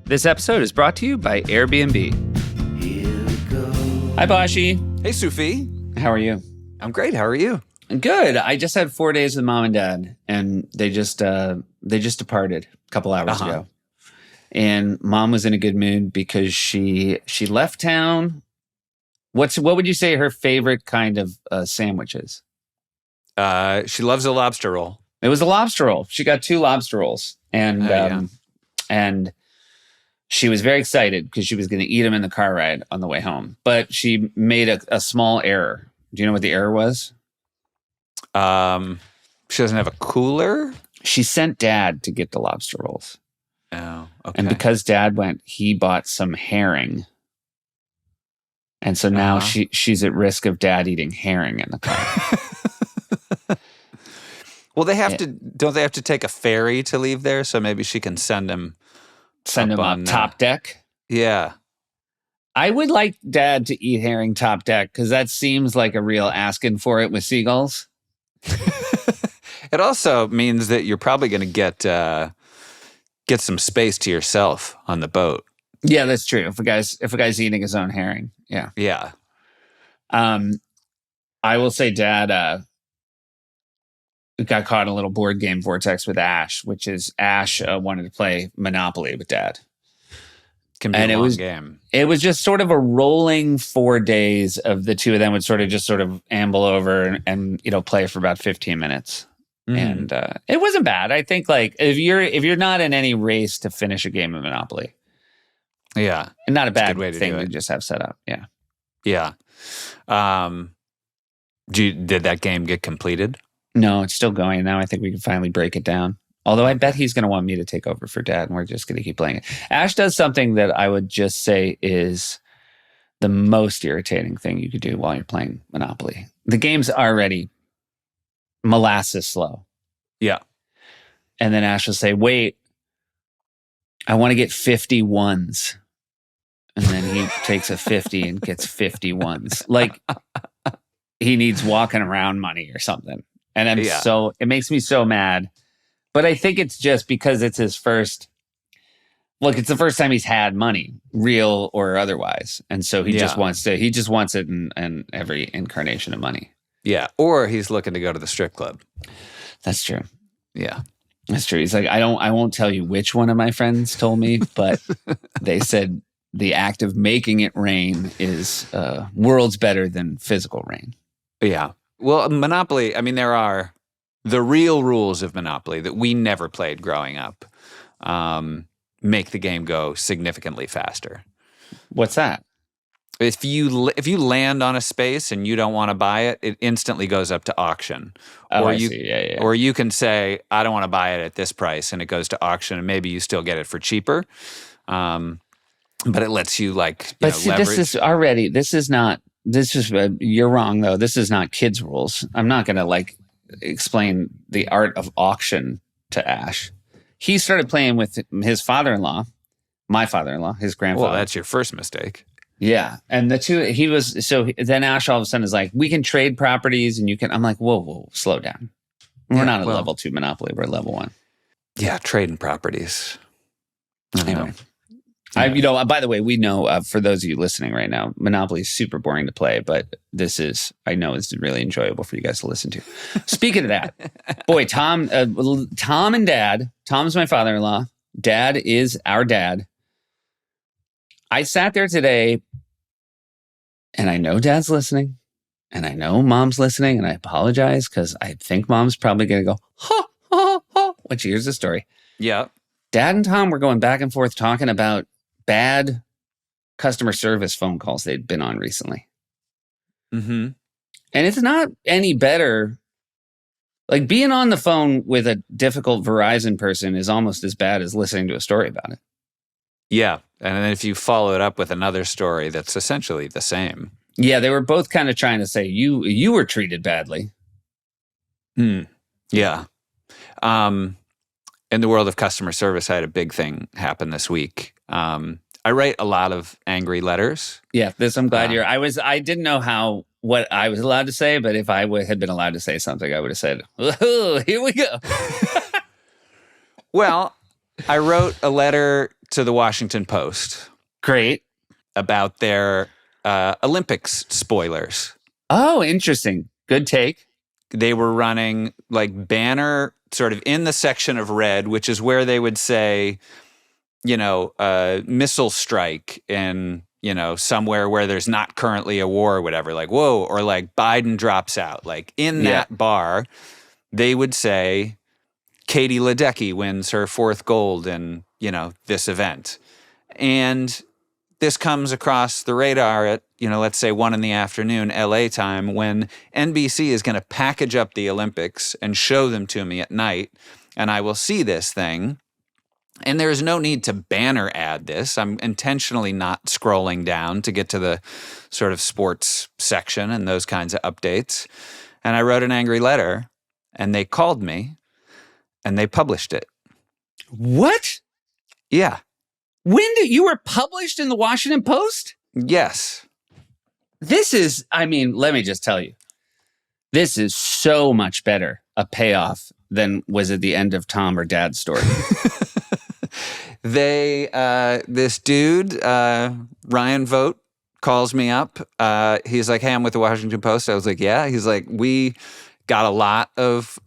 This episode is brought to you by Airbnb. Hi, Bashi. Hey, Sufi. How are you? I'm great. How are you? Good. I just had 4 days with mom and dad, and they just departed a couple hours ago. And mom was in a good mood because she left town. What would you say her favorite kind of sandwich is? She loves a lobster roll. It was a lobster roll. She got 2 lobster rolls, and she was very excited because she was going to eat them in the car ride on the way home. But she made a small error. Do you know what the error was? She doesn't have a cooler? She sent dad to get the lobster rolls. Oh, okay. And because dad went, he bought some herring. And so now she's at risk of dad eating herring in the car. Well, don't they have to take a ferry to leave there? So maybe she can send him up top deck? Yeah. I would like dad to eat herring top deck because that seems like a real asking for it with seagulls. It also means that you're probably going to get some space to yourself on the boat. Yeah, that's true. If a guy's eating his own herring, yeah. Yeah. I will say, dad got caught in a little board game vortex with Ash, which is Ash wanted to play Monopoly with dad. Can be a long game. It was just sort of a rolling 4 days of the two of them would sort of amble over and play for about 15 minutes. And it wasn't bad. I think like if you're not in any race to finish a game of Monopoly. Yeah. And not a bad way to thing do it. to just have set up. Yeah. Yeah. Did that game get completed? No, it's still going. Now I think we can finally break it down. Although I bet he's going to want me to take over for dad, and we're just going to keep playing it. Ash does something that I would just say is the most irritating thing you could do while you're playing Monopoly. The game's already molasses slow. Yeah. And then Ash will say, wait, I want to get 50 ones. And then he takes a 50 and gets 50 ones. Like he needs walking around money or something. And it makes me so mad. But I think it's just because it's his first. Look, it's the first time he's had money, real or otherwise, and so he just wants it in every incarnation of money. Yeah, or he's looking to go to the strip club. That's true. Yeah, that's true. He's like, I won't tell you which one of my friends told me, but they said the act of making it rain is worlds better than physical rain. Yeah. Well, Monopoly. I mean, there are the real rules of Monopoly that we never played growing up. Make the game go significantly faster. What's that? If you land on a space and you don't want to buy it, it instantly goes up to auction. Oh, I see. Yeah. Or you can say, I don't want to buy it at this price, and it goes to auction, and maybe you still get it for cheaper. But it lets you leverage. You're wrong though. This is not kids' rules. I'm not going to explain the art of auction to Ash. He started playing with his father-in-law, my father-in-law, his grandfather. Well, that's your first mistake. Yeah. And then Ash all of a sudden is like, we can trade properties and you can, I'm like, whoa, slow down. We're not at level 2 Monopoly. We're at level 1. Yeah. Trading properties. Anyway. By the way, we know for those of you listening right now, Monopoly is super boring to play, but I know it's really enjoyable for you guys to listen to. Speaking of that, boy, Tom and Dad. Tom's my father-in-law. Dad is our dad. I sat there today, and I know Dad's listening, and I know Mom's listening, and I apologize because I think Mom's probably going to go ha ha ha when she hears the story. Yeah, Dad and Tom were going back and forth talking about bad customer service phone calls they'd been on recently. Mm-hmm. And it's not any better. Like being on the phone with a difficult Verizon person is almost as bad as listening to a story about it. Yeah. And then if you follow it up with another story that's essentially the same. Yeah, they were both kind of trying to say you were treated badly. Yeah. In the world of customer service, I had a big thing happen this week. I write a lot of angry letters. Yeah, I'm glad I didn't know what I was allowed to say, but if I had been allowed to say something, I would have said, "Oh, here we go." Well, I wrote a letter to the Washington Post. Great. About their Olympics spoilers. Oh, interesting. Good take. They were running like banner sort of in the section of red, which is where they would say, missile strike in, somewhere where there's not currently a war or whatever, like, whoa, or like Biden drops out. Like in that bar, they would say Katie Ledecky wins her 4th gold in, this event. And this comes across the radar at, let's say 1 PM LA time, when NBC is going to package up the Olympics and show them to me at night. And I will see this thing. And there is no need to banner ad this. I'm intentionally not scrolling down to get to the sort of sports section and those kinds of updates. And I wrote an angry letter, and they called me and they published it. What? Yeah. When did you were published in the Washington Post? Yes. This is, let me just tell you, this is so much better a payoff than was at the end of Tom or Dad's story. This dude, Ryan Vogt, calls me up. He's like, hey, I'm with the Washington Post. I was like, yeah. He's like, we got a lot of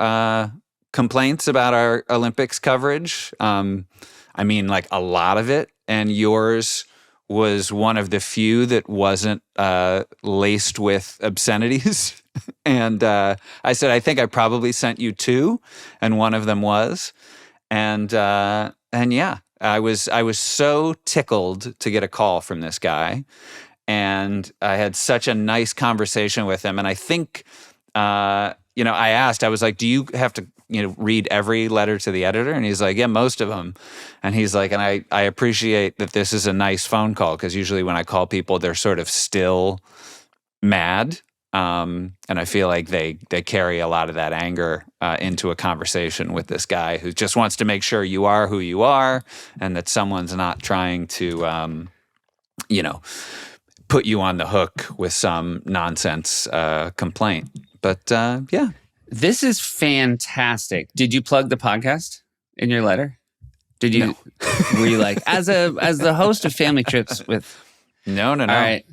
complaints about our Olympics coverage. Like a lot of it. And yours was one of the few that wasn't laced with obscenities. And I said, I think I probably sent you 2, and one of them was. And yeah, I was so tickled to get a call from this guy. And I had such a nice conversation with him. And I think, I asked, I was like, do you have to, read every letter to the editor? And he's like, yeah, most of them. And he's like, and I appreciate that this is a nice phone call, because usually when I call people, they're sort of still mad. And I feel like they carry a lot of that anger into a conversation with this guy who just wants to make sure you are who you are, and that someone's not trying to, put you on the hook with some nonsense complaint. But yeah. This is fantastic. Did you plug the podcast in your letter? Did you? No. Were you like, as the host of Family Trips with? No. All right.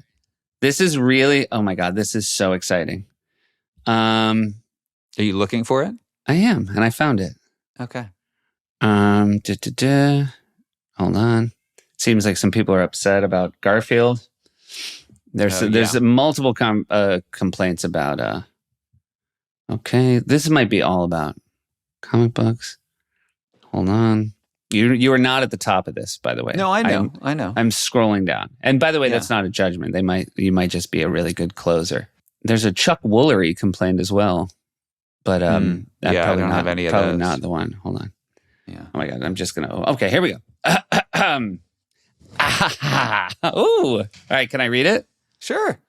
This is really, oh my God, this is so exciting. Are you looking for it? I am, and I found it. Okay. Hold on. Seems like some people are upset about Garfield. There's multiple complaints about. Okay, this might be all about comic books. Hold on. You are not at the top of this, by the way. No, I know. I'm scrolling down. And by the way, that's not a judgment. You might just be a really good closer. There's a Chuck Woolery complaint as well. But I don't have any of those. Probably not the one. Hold on. Yeah. Oh my God, I'm just going to... Okay, here we go. Ooh. All right, can I read it? Sure.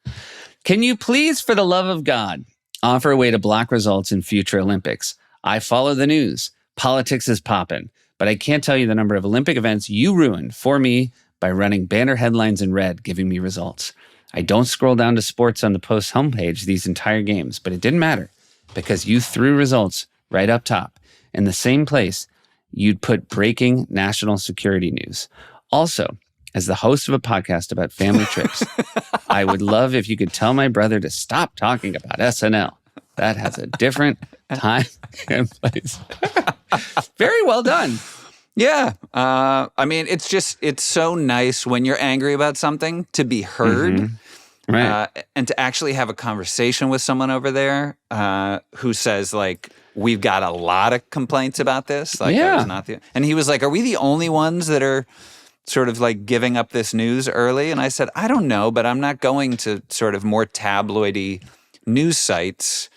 Can you please, for the love of God, offer a way to block results in future Olympics? I follow the news. Politics is popping. But I can't tell you the number of Olympic events you ruined for me by running banner headlines in red, giving me results. I don't scroll down to sports on the Post homepage these entire games, but it didn't matter because you threw results right up top in the same place you'd put breaking national security news. Also, as the host of a podcast about family trips, I would love if you could tell my brother to stop talking about SNL. That has a different time and place. Very well done. Yeah. It's so nice when you're angry about something to be heard. Mm-hmm. Right. And to actually have a conversation with someone over there who says, like, we've got a lot of complaints about this. Like, yeah. I was not and he was like, are we the only ones that are sort of like giving up this news early? And I said, I don't know, but I'm not going to sort of more tabloidy news sites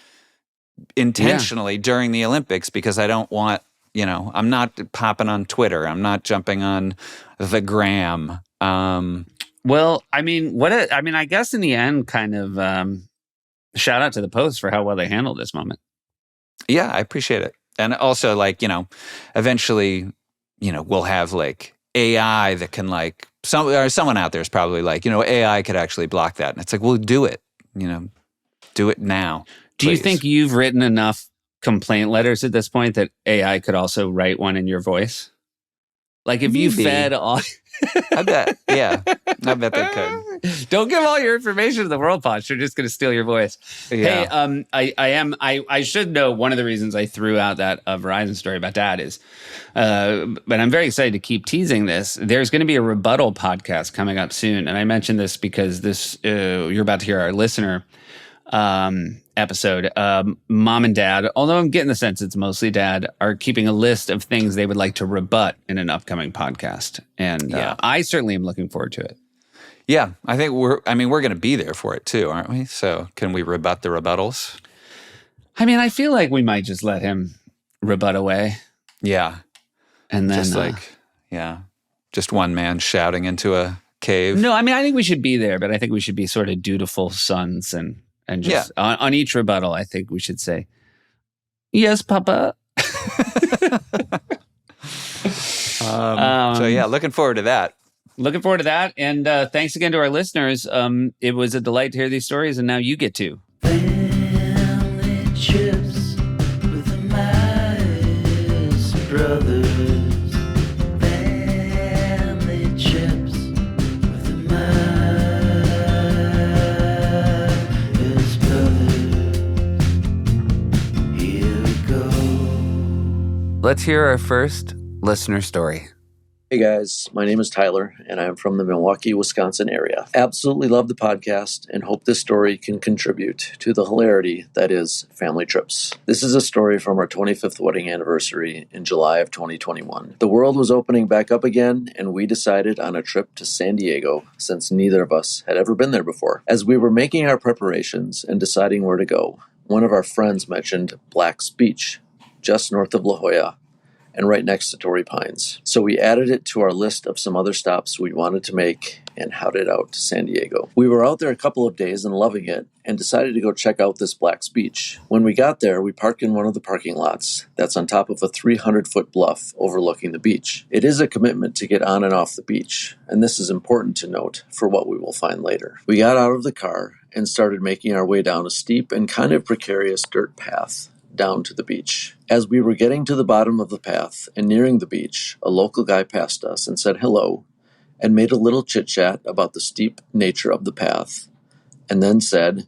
intentionally during the Olympics because I don't want, I'm not popping on Twitter. I'm not jumping on the gram. Well, I guess in the end, kind of shout out to the Post for how well they handled this moment. Yeah, I appreciate it. And also, like, eventually, we'll have like AI that can like, someone out there is probably like, AI could actually block that. And it's like, well, do it, do it now. Do you think you've written enough complaint letters at this point that AI could also write one in your voice? Like if you Maybe. fed all... I bet. Yeah. I bet they could. Don't give all your information to the World Pods. They're just going to steal your voice. Yeah. Hey, I should know one of the reasons I threw out that Verizon story about Dad is, but I'm very excited to keep teasing this. There's going to be a rebuttal podcast coming up soon. And I mentioned this because you're about to hear our listener episode. Mom and Dad, although I'm getting the sense it's mostly Dad, are keeping a list of things they would like to rebut in an upcoming podcast. And I certainly am looking forward to it. Yeah, I think we're going to be there for it too, aren't we? So can we rebut the rebuttals? I mean, I feel like we might just let him rebut away. Yeah. And then just one man shouting into a cave. No, I mean, I think we should be there, but I think we should be sort of dutiful sons and just on each rebuttal, I think we should say, yes, Papa. Looking forward to that. Looking forward to that. And thanks again to our listeners. It was a delight to hear these stories, and now you get to. Family trips with the Myers brothers. Family trips with the Myers brothers. Here we go. Let's hear our first listener story. Hey guys, my name is Tyler, and I'm from the Milwaukee, Wisconsin area. Absolutely love the podcast and hope this story can contribute to the hilarity that is family trips. This is a story from our 25th wedding anniversary in July of 2021. The world was opening back up again, and we decided on a trip to San Diego since neither of us had ever been there before. As we were making our preparations and deciding where to go, one of our friends mentioned Black's Beach, just north of La Jolla, and right next to Torrey Pines. So we added it to our list of some other stops we wanted to make and headed out to San Diego. We were out there a couple of days and loving it and decided to go check out this Black's Beach. When we got there, we parked in one of the parking lots that's on top of a 300-foot bluff overlooking the beach. It is a commitment to get on and off the beach, and this is important to note for what we will find later. We got out of the car and started making our way down a steep and kind of precarious dirt path down to the beach. As we were getting to the bottom of the path and nearing the beach, a local guy passed us and said hello and made a little chit-chat about the steep nature of the path, and then said,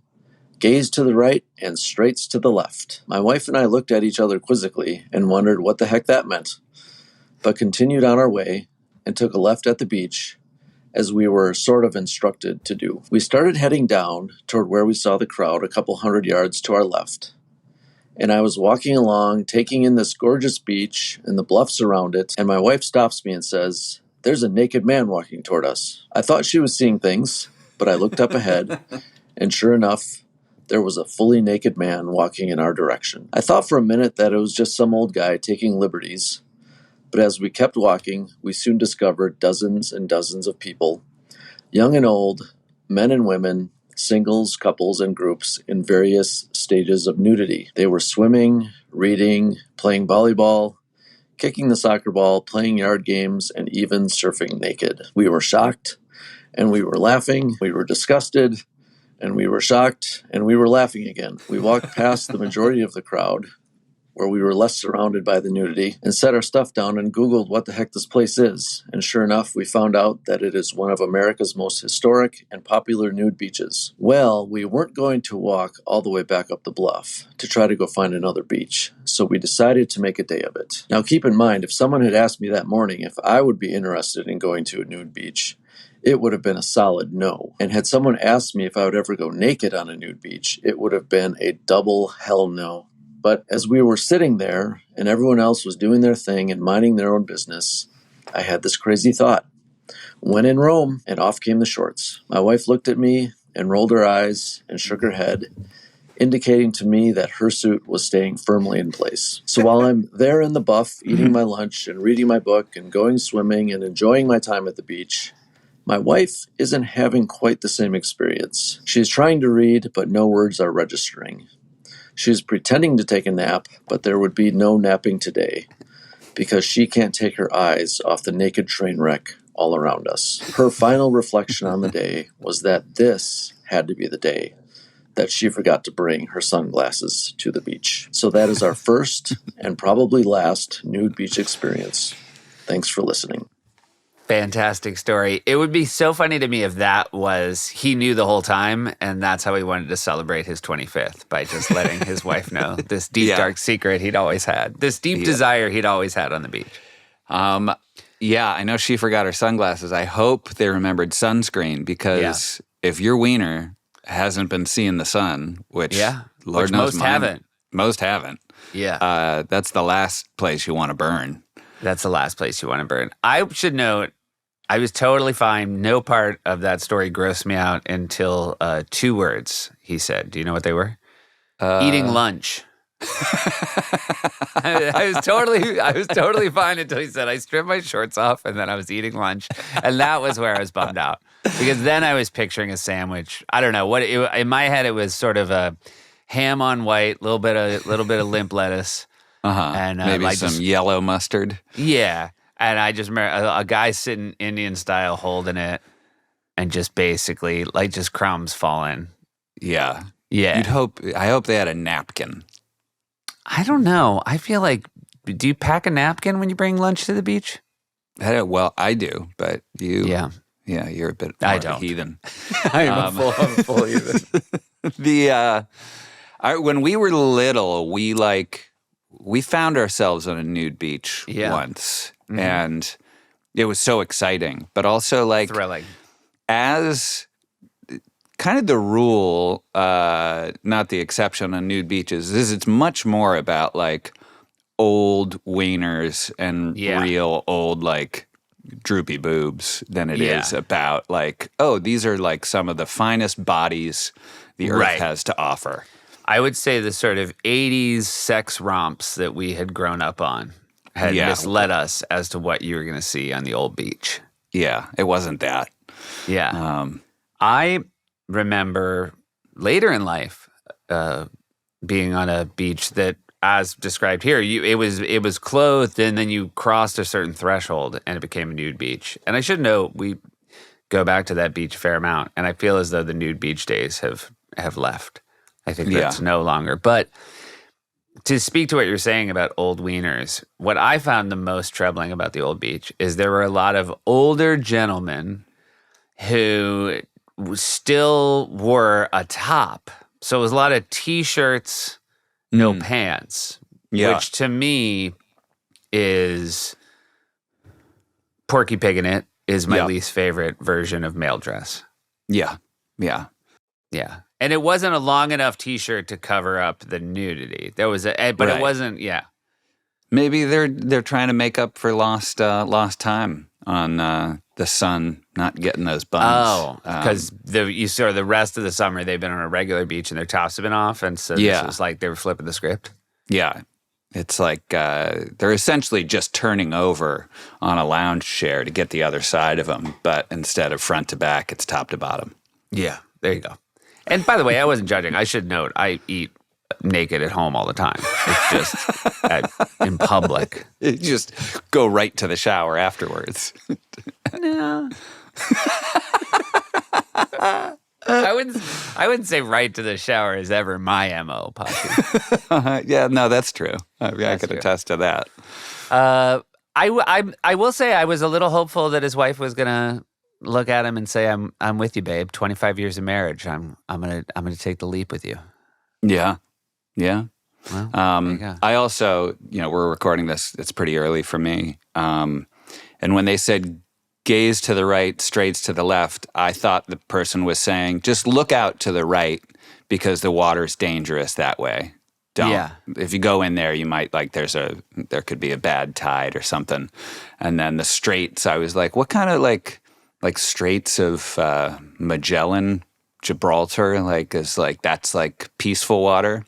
"Gaze to the right and straights to the left." My wife and I looked at each other quizzically and wondered what the heck that meant, but continued on our way and took a left at the beach as we were sort of instructed to do. We started heading down toward where we saw the crowd a couple hundred yards to our left. And I was walking along, taking in this gorgeous beach and the bluffs around it, and my wife stops me and says, "There's a naked man walking toward us." I thought she was seeing things, but I looked up ahead, and sure enough, there was a fully naked man walking in our direction. I thought for a minute that it was just some old guy taking liberties, but as we kept walking, we soon discovered dozens and dozens of people, young and old, men and women, singles, couples, and groups in various stages of nudity. They were swimming, reading, playing volleyball, kicking the soccer ball, playing yard games, and even surfing naked. We were shocked, and we were laughing. We were disgusted, and we were shocked, and we were laughing again. We walked past the majority of the crowd, where we were less surrounded by the nudity, and set our stuff down and Googled what the heck this place is. And sure enough, we found out that it is one of America's most historic and popular nude beaches. Well, we weren't going to walk all the way back up the bluff to try to go find another beach, so we decided to make a day of it. Now keep in mind, if someone had asked me that morning if I would be interested in going to a nude beach, it would have been a solid no. And had someone asked me if I would ever go naked on a nude beach, it would have been a double hell no. But as we were sitting there and everyone else was doing their thing and minding their own business, I had this crazy thought. When in Rome, and off came the shorts. My wife looked at me and rolled her eyes and shook her head, indicating to me that her suit was staying firmly in place. So while I'm there in the buff, eating my lunch and reading my book and going swimming and enjoying my time at the beach, my wife isn't having quite the same experience. She's trying to read, but no words are registering. She's pretending to take a nap, but there would be no napping today because she can't take her eyes off the naked train wreck all around us. Her final reflection on the day was that this had to be the day that she forgot to bring her sunglasses to the beach. So that is our first and probably last nude beach experience. Thanks for listening. Fantastic story. It would be so funny to me if that was, he knew the whole time and that's how he wanted to celebrate his 25th, by just letting his wife know this deep, dark secret he'd always had, this deep desire he'd always had on the beach. Yeah, I know she forgot her sunglasses. I hope they remembered sunscreen, because if your wiener hasn't been seeing the sun, which Lord knows most haven't. Yeah. That's the last place you want to burn. That's the last place you want to burn. I should note, I was totally fine. No part of that story grossed me out until 2 words he said. Do you know what they were? Eating lunch. I was totally fine until he said I stripped my shorts off and then I was eating lunch, and that was where I was bummed out, because then I was picturing a sandwich. I don't know what in my head it was sort of a ham on white, little bit of limp lettuce, and maybe like some yellow mustard. Yeah, and I just remember a guy sitting Indian style holding it, and just basically like just crumbs falling. Yeah. I hope they had a napkin. I don't know. I feel like, do you pack a napkin when you bring lunch to the beach? Well, I do, but you... Yeah, you're a bit more of a heathen. I'm a full heathen. When we were little, we found ourselves on a nude beach once, and it was so exciting, but also thrilling. As kind of the rule, not the exception on nude beaches, is it's much more about like old wieners and real old like droopy boobs than it is about like, oh, these are like some of the finest bodies the earth has to offer. I would say the sort of 80s sex romps that we had grown up on had misled us as to what you were going to see on the old beach. Yeah, it wasn't that. Yeah. I remember later in life being on a beach that, as described here, it was clothed, and then you crossed a certain threshold and it became a nude beach. And I should note, we go back to that beach a fair amount, and I feel as though the nude beach days have left. I think that's no longer. But to speak to what you're saying about old wieners, what I found the most troubling about the old beach is there were a lot of older gentlemen who still wore a top. So it was a lot of T-shirts, no pants, which to me is Porky Pig in It is my least favorite version of male dress. Yeah. And it wasn't a long enough T-shirt to cover up the nudity. There was it wasn't. Yeah, maybe they're trying to make up for lost time on the sun not getting those buns. Oh, because you saw the rest of the summer they've been on a regular beach and their tops have been off, and so this was like they were flipping the script. Yeah, it's like they're essentially just turning over on a lounge chair to get the other side of them, but instead of front to back, it's top to bottom. Yeah, there you go. And by the way, I wasn't judging. I should note, I eat naked at home all the time. It's just in public. You just go right to the shower afterwards. No. I wouldn't say right to the shower is ever my MO, Poppy. Yeah, no, that's true. I could attest to that. I will say I was a little hopeful that his wife was gonna look at him and say, "I'm with you, babe. 25 years of marriage. I'm gonna take the leap with you." Yeah. Well, I also, we're recording this. It's pretty early for me. And when they said gaze to the right, straights to the left, I thought the person was saying just look out to the right because the water's dangerous that way. Don't. Yeah. If you go in there, you might there could be a bad tide or something. And then the straits, I was like, what kind of like Straits of Magellan, Gibraltar, that's like peaceful water.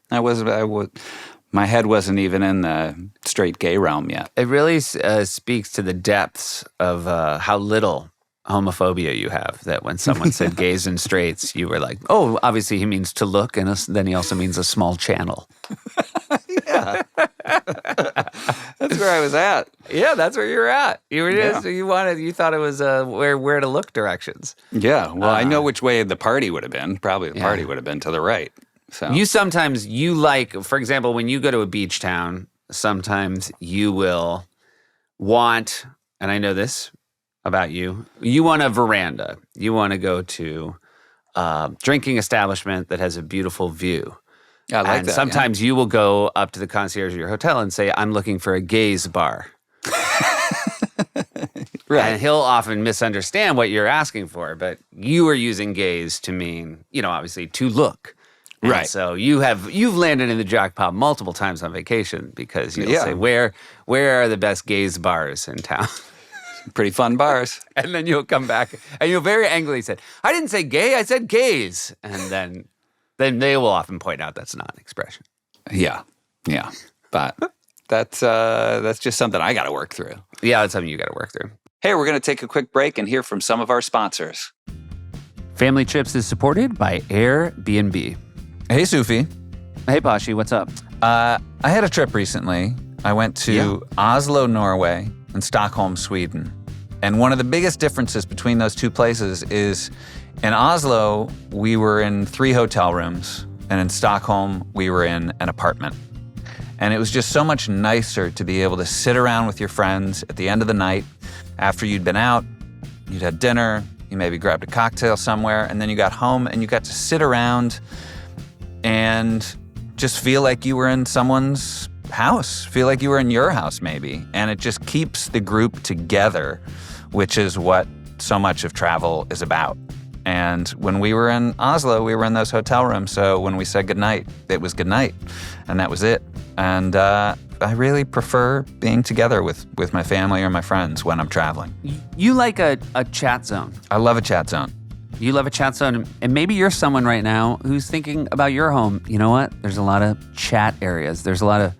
My head wasn't even in the straight gay realm yet. It really speaks to the depths of how little homophobia you have, that when someone said gays and straights, you were like, oh, obviously he means to look, and then he also means a small channel. Yeah. That's where I was at. Yeah, that's where you're at. You thought it was where to look directions. Yeah, well, I know which way the party would have been. Probably the party would have been to the right. So You like, for example, when you go to a beach town, sometimes you will want and I know this about you, you want a veranda. You want to go to a drinking establishment that has a beautiful view. I like And that. sometimes you will go up to the concierge of your hotel and say, I'm looking for a gays bar. Right. And he'll often misunderstand what you're asking for, but you are using gaze to mean, obviously to look. And Right. so you've landed in the jackpot multiple times on vacation because you'll say, where are the best gaze bars in town? Pretty fun bars. And then you'll come back and you'll very angrily say, I didn't say gay, I said gaze. And then they will often point out that's not an expression. Yeah. But that's just something I got to work through. Yeah, that's something you got to work through. Hey, we're going to take a quick break and hear from some of our sponsors. Family Trips is supported by Airbnb. Hey, Sufi. Hey, Bashi, what's up? I had a trip recently. I went to Oslo, Norway, and Stockholm, Sweden. And one of the biggest differences between those two places is in Oslo, we were in 3 hotel rooms, and in Stockholm, we were in an apartment. And it was just so much nicer to be able to sit around with your friends at the end of the night after you'd been out, you'd had dinner, you maybe grabbed a cocktail somewhere, and then you got home and you got to sit around and just feel like you were in someone's house, feel like you were in your house maybe. And it just keeps the group together, which is what so much of travel is about. And when we were in Oslo, we were in those hotel rooms. So when we said goodnight, it was goodnight. And that was it. And I really prefer being together with my family or my friends when I'm traveling. You like a chat zone. I love a chat zone. You love a chat zone, and maybe you're someone right now who's thinking about your home. You know what? There's a lot of chat areas. There's a lot of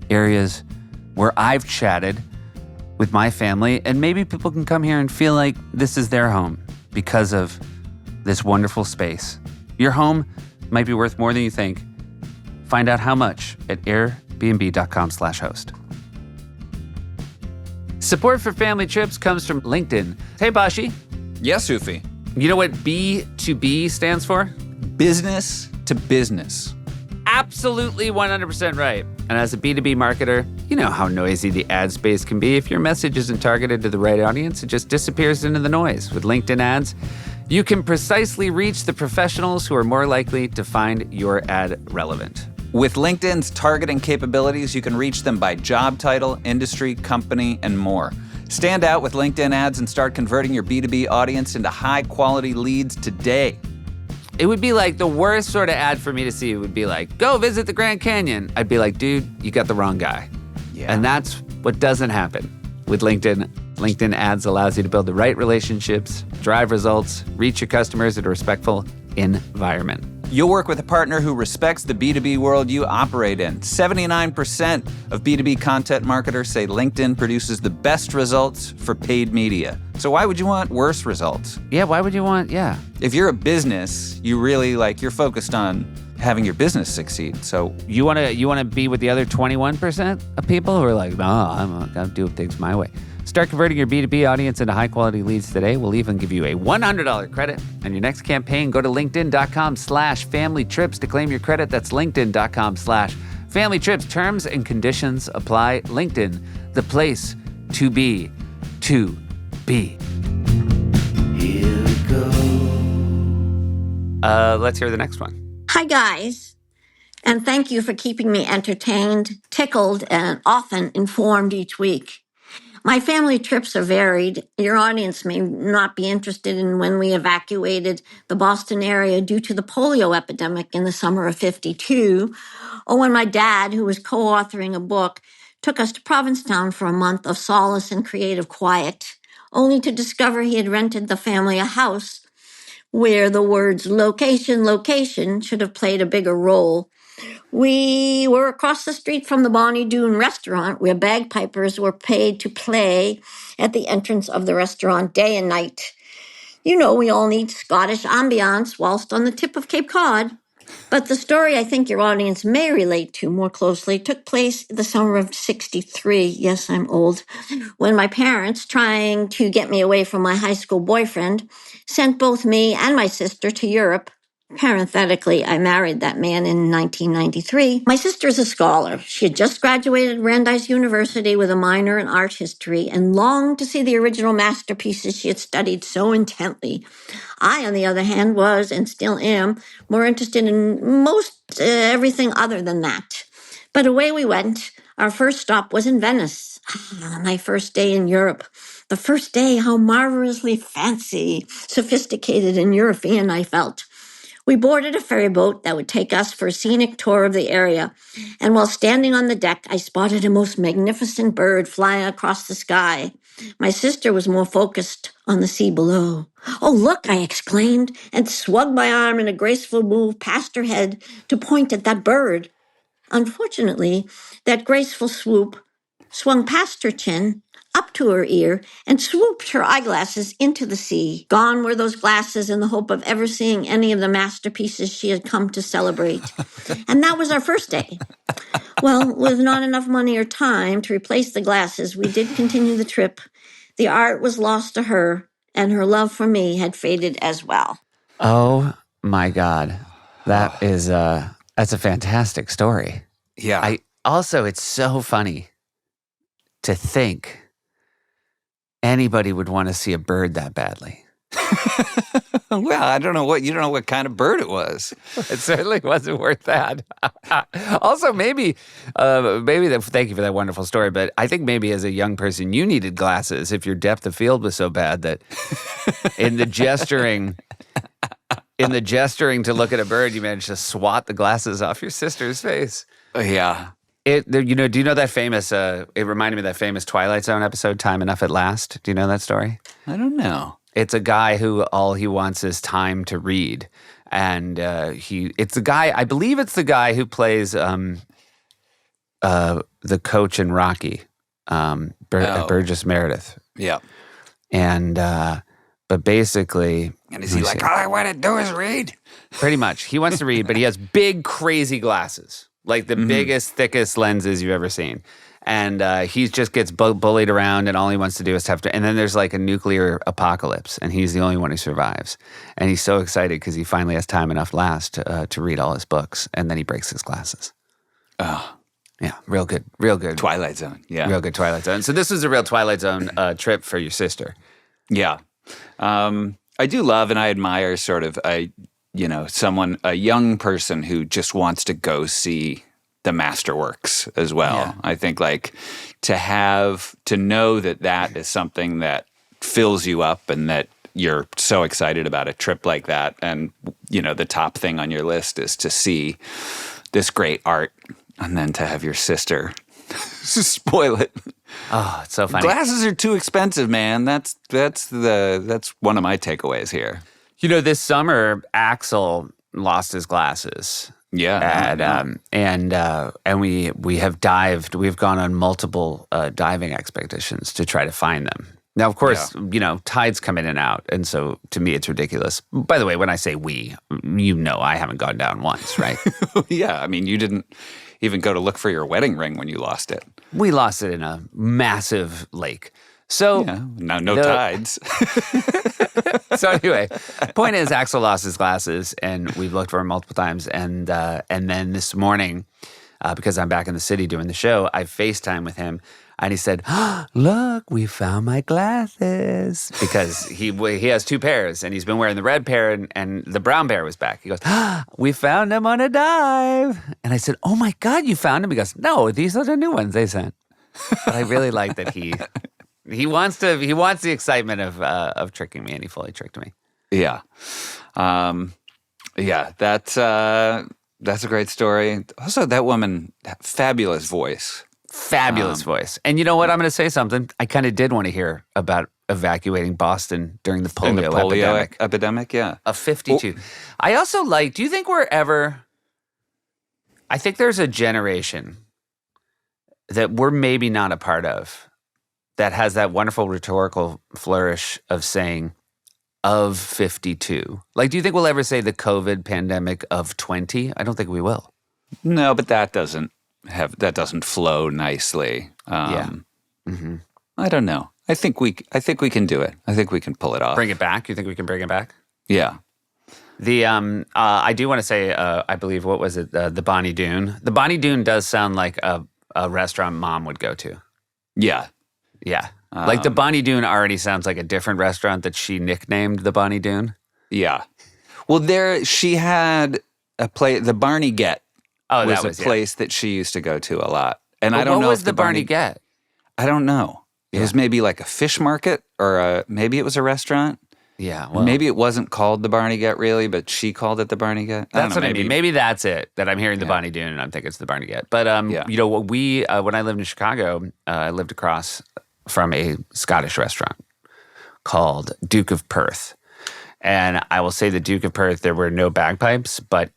areas where I've chatted with my family, and maybe people can come here and feel like this is their home because of this wonderful space. Your home might be worth more than you think. Find out how much at airbnb.com/host. Support for Family Trips comes from LinkedIn. Hey, Bashi. Yes, Sufi. You know what B2B stands for? Business to business. Absolutely 100% right. And as a B2B marketer, you know how noisy the ad space can be. If your message isn't targeted to the right audience, it just disappears into the noise. With LinkedIn ads, you can precisely reach the professionals who are more likely to find your ad relevant. With LinkedIn's targeting capabilities, you can reach them by job title, industry, company, and more. Stand out with LinkedIn ads and start converting your B2B audience into high-quality leads today. It would be like the worst sort of ad for me to see. It would be like, go visit the Grand Canyon. I'd be like, dude, you got the wrong guy. Yeah. And that's what doesn't happen with LinkedIn. LinkedIn ads allows you to build the right relationships, drive results, reach your customers in a respectful environment. You'll work with a partner who respects the B2B world you operate in. 79% of B2B content marketers say LinkedIn produces the best results for paid media. So why would you want worse results? Yeah, why would you want, If you're a business, you really you're focused on having your business succeed. So You want to be with the other 21% of people who are like, no, I'm going to do things my way. Start converting your B2B audience into high-quality leads today. We'll even give you a $100 credit on your next campaign. Go to linkedin.com/familytrips to claim your credit. That's linkedin.com/familytrips. Terms and conditions apply. LinkedIn, the place to be, to be. Here we go. Let's hear the next one. Hi, guys. And thank you for keeping me entertained, tickled, and often informed each week. My family trips are varied. Your audience may not be interested in when we evacuated the Boston area due to the polio epidemic in the summer of '52, or when my dad, who was co-authoring a book, took us to Provincetown for a month of solace and creative quiet, only to discover he had rented the family a house where the words location, location should have played a bigger role. We were across the street from the Bonnie Doon restaurant where bagpipers were paid to play at the entrance of the restaurant day and night. You know, we all need Scottish ambiance whilst on the tip of Cape Cod. But the story I think your audience may relate to more closely took place the summer of '63. Yes, I'm old. When my parents, trying to get me away from my high school boyfriend, sent both me and my sister to Europe Parenthetically, I married that man in 1993. My sister is a scholar. She had just graduated Brandeis University with a minor in art history and longed to see the original masterpieces she had studied so intently. I, on the other hand, was, and still am, more interested in most everything other than that. But away we went. Our first stop was in Venice. My first day in Europe. The first day, how marvelously fancy, sophisticated, and European I felt. We boarded a ferry boat that would take us for a scenic tour of the area, and while standing on the deck, I spotted a most magnificent bird flying across the sky. My sister was more focused on the sea below. "Oh, look," I exclaimed, and swung my arm in a graceful move past her head to point at that bird. Unfortunately, that graceful swoop swung past her chin, up to her ear, and swooped her eyeglasses into the sea. Gone were those glasses in the hope of ever seeing any of the masterpieces she had come to celebrate. And that was our first day. Well, with not enough money or time to replace the glasses, we did continue the trip. The art was lost to her, and her love for me had faded as well. Oh my God. That's a fantastic story. Yeah. It's so funny to think anybody would want to see a bird that badly. Well, you don't know what kind of bird it was. It certainly wasn't worth that. Also, thank you for that wonderful story, but I think maybe as a young person, you needed glasses if your depth of field was so bad that in the gesturing to look at a bird, you managed to swat the glasses off your sister's face. Yeah. Do you know that famous, it reminded me of that famous Twilight Zone episode, Time Enough at Last. Do you know that story? I don't know. It's a guy who all he wants is time to read. And I believe it's the guy who plays the coach in Rocky, Burgess Meredith. Yeah. And, but basically. And is he like, all I want to do is read? Pretty much. He wants to read, but he has big, crazy glasses. Like the biggest, thickest lenses you've ever seen. And he just gets bullied around, and all he wants to do is and then there's like a nuclear apocalypse, and he's the only one who survives. And he's so excited because he finally has time enough last to read all his books, and then he breaks his glasses. Oh. Yeah, real good. Twilight Zone, yeah. Real good Twilight Zone. So this was a real Twilight Zone trip for your sister. Yeah. I do love and I admire sort of a young person who just wants to go see the masterworks as well. Yeah. I think like to know that is something that fills you up and that you're so excited about a trip like that. And, the top thing on your list is to see this great art and then to have your sister spoil it. Oh, it's so funny. Glasses are too expensive, man. That's one of my takeaways here. This summer, Axel lost his glasses. Yeah. And we have dived. We've gone on multiple diving expeditions to try to find them. Now, of course, tides come in and out, and so to me, it's ridiculous. By the way, when I say we, I haven't gone down once, right? Yeah, I mean, you didn't even go to look for your wedding ring when you lost it. We lost it in a massive lake. So no tides. So anyway, point is, Axel lost his glasses, and we've looked for him multiple times. And then this morning, because I'm back in the city doing the show, I FaceTime with him, and he said, "Look, we found my glasses," because he has two pairs, and he's been wearing the red pair, and the brown pair was back. He goes, "We found them on a dive," and I said, "Oh my God, you found them?" He goes, "No, these are the new ones they sent." But I really like that he wants the excitement of tricking me, and he fully tricked me. Yeah. That's a great story. Also, that woman, fabulous voice. Fabulous voice. And you know what? I'm going to say something. I kind of did want to hear about evacuating Boston during the polio epidemic. Yeah. Of 52. Well, I also do you think I think there's a generation that we're maybe not a part of that has that wonderful rhetorical flourish of saying of 52. Do you think we'll ever say the COVID pandemic of 20? I don't think we will. No, but that doesn't flow nicely. Yeah. I don't know. I think we can do it. I think we can pull it off. Bring it back? You think we can bring it back? Yeah. I do want to say, I believe, what was it? The Bonnie Doon. The Bonnie Doon does sound like a restaurant mom would go to. Yeah. Yeah. Like the Bonnie Doon already sounds like a different restaurant that she nicknamed the Bonnie Doon. Yeah. Well, she had a place, the Barney Get was a place that she used to go to a lot. And I don't know what was if the Barney Get? I don't know. It was maybe like a fish market or maybe it was a restaurant. Yeah. Well, maybe it wasn't called the Barney Get really, but she called it the Barney Get. That's what I mean. Maybe that's it, that I'm hearing the Bonnie Doon and I'm thinking it's the Barney Get. But, you know, when I lived in Chicago, I lived across from a Scottish restaurant called Duke of Perth. And I will say the Duke of Perth, there were no bagpipes, but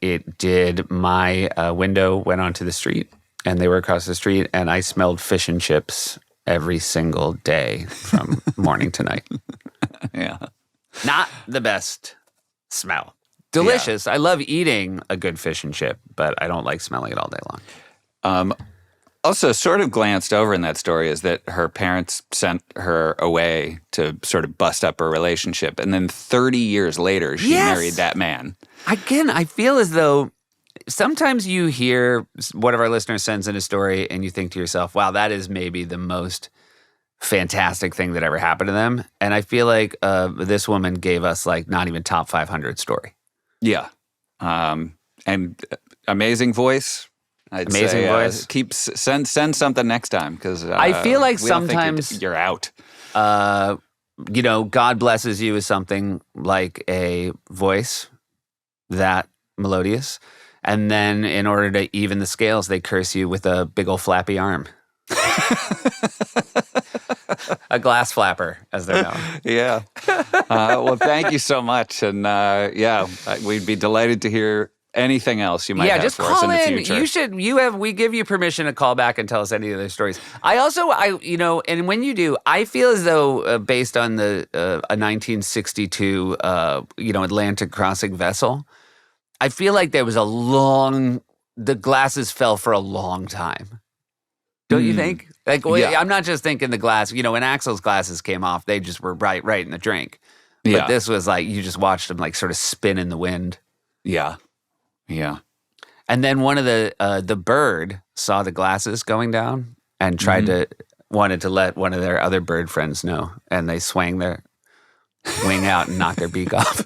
my window went onto the street and they were across the street and I smelled fish and chips every single day from morning to night. Yeah. Not the best smell. Delicious. Yeah. I love eating a good fish and chip, but I don't like smelling it all day long. Also, sort of glanced over in that story is that her parents sent her away to sort of bust up her relationship. And then 30 years later, she married that man. Again, I feel as though sometimes you hear one of our listeners sends in a story and you think to yourself, wow, that is maybe the most fantastic thing that ever happened to them. And I feel like this woman gave us like not even top 500 story. Yeah. And amazing voice. Amazing voice. Send something next time because I feel like sometimes you're out. You know, God blesses you with something like a voice that melodious. And then in order to even the scales, they curse you with a big old flappy arm. A glass flapper, as they're known. Yeah. Well, thank you so much. And we'd be delighted to hear anything else you might have just for us in the future. We give you permission to call back and tell us any of those stories. And when you do, I feel as though based on a 1962, Atlantic crossing vessel, I feel like there was the glasses fell for a long time. Don't you think? Like, I'm not just thinking the glass. You know, when Axel's glasses came off, they just were right in the drink. But this was like, you just watched them like sort of spin in the wind. Yeah. Yeah. And then one of the bird saw the glasses going down and wanted to let one of their other bird friends know. And they swang their wing out and knocked their beak off.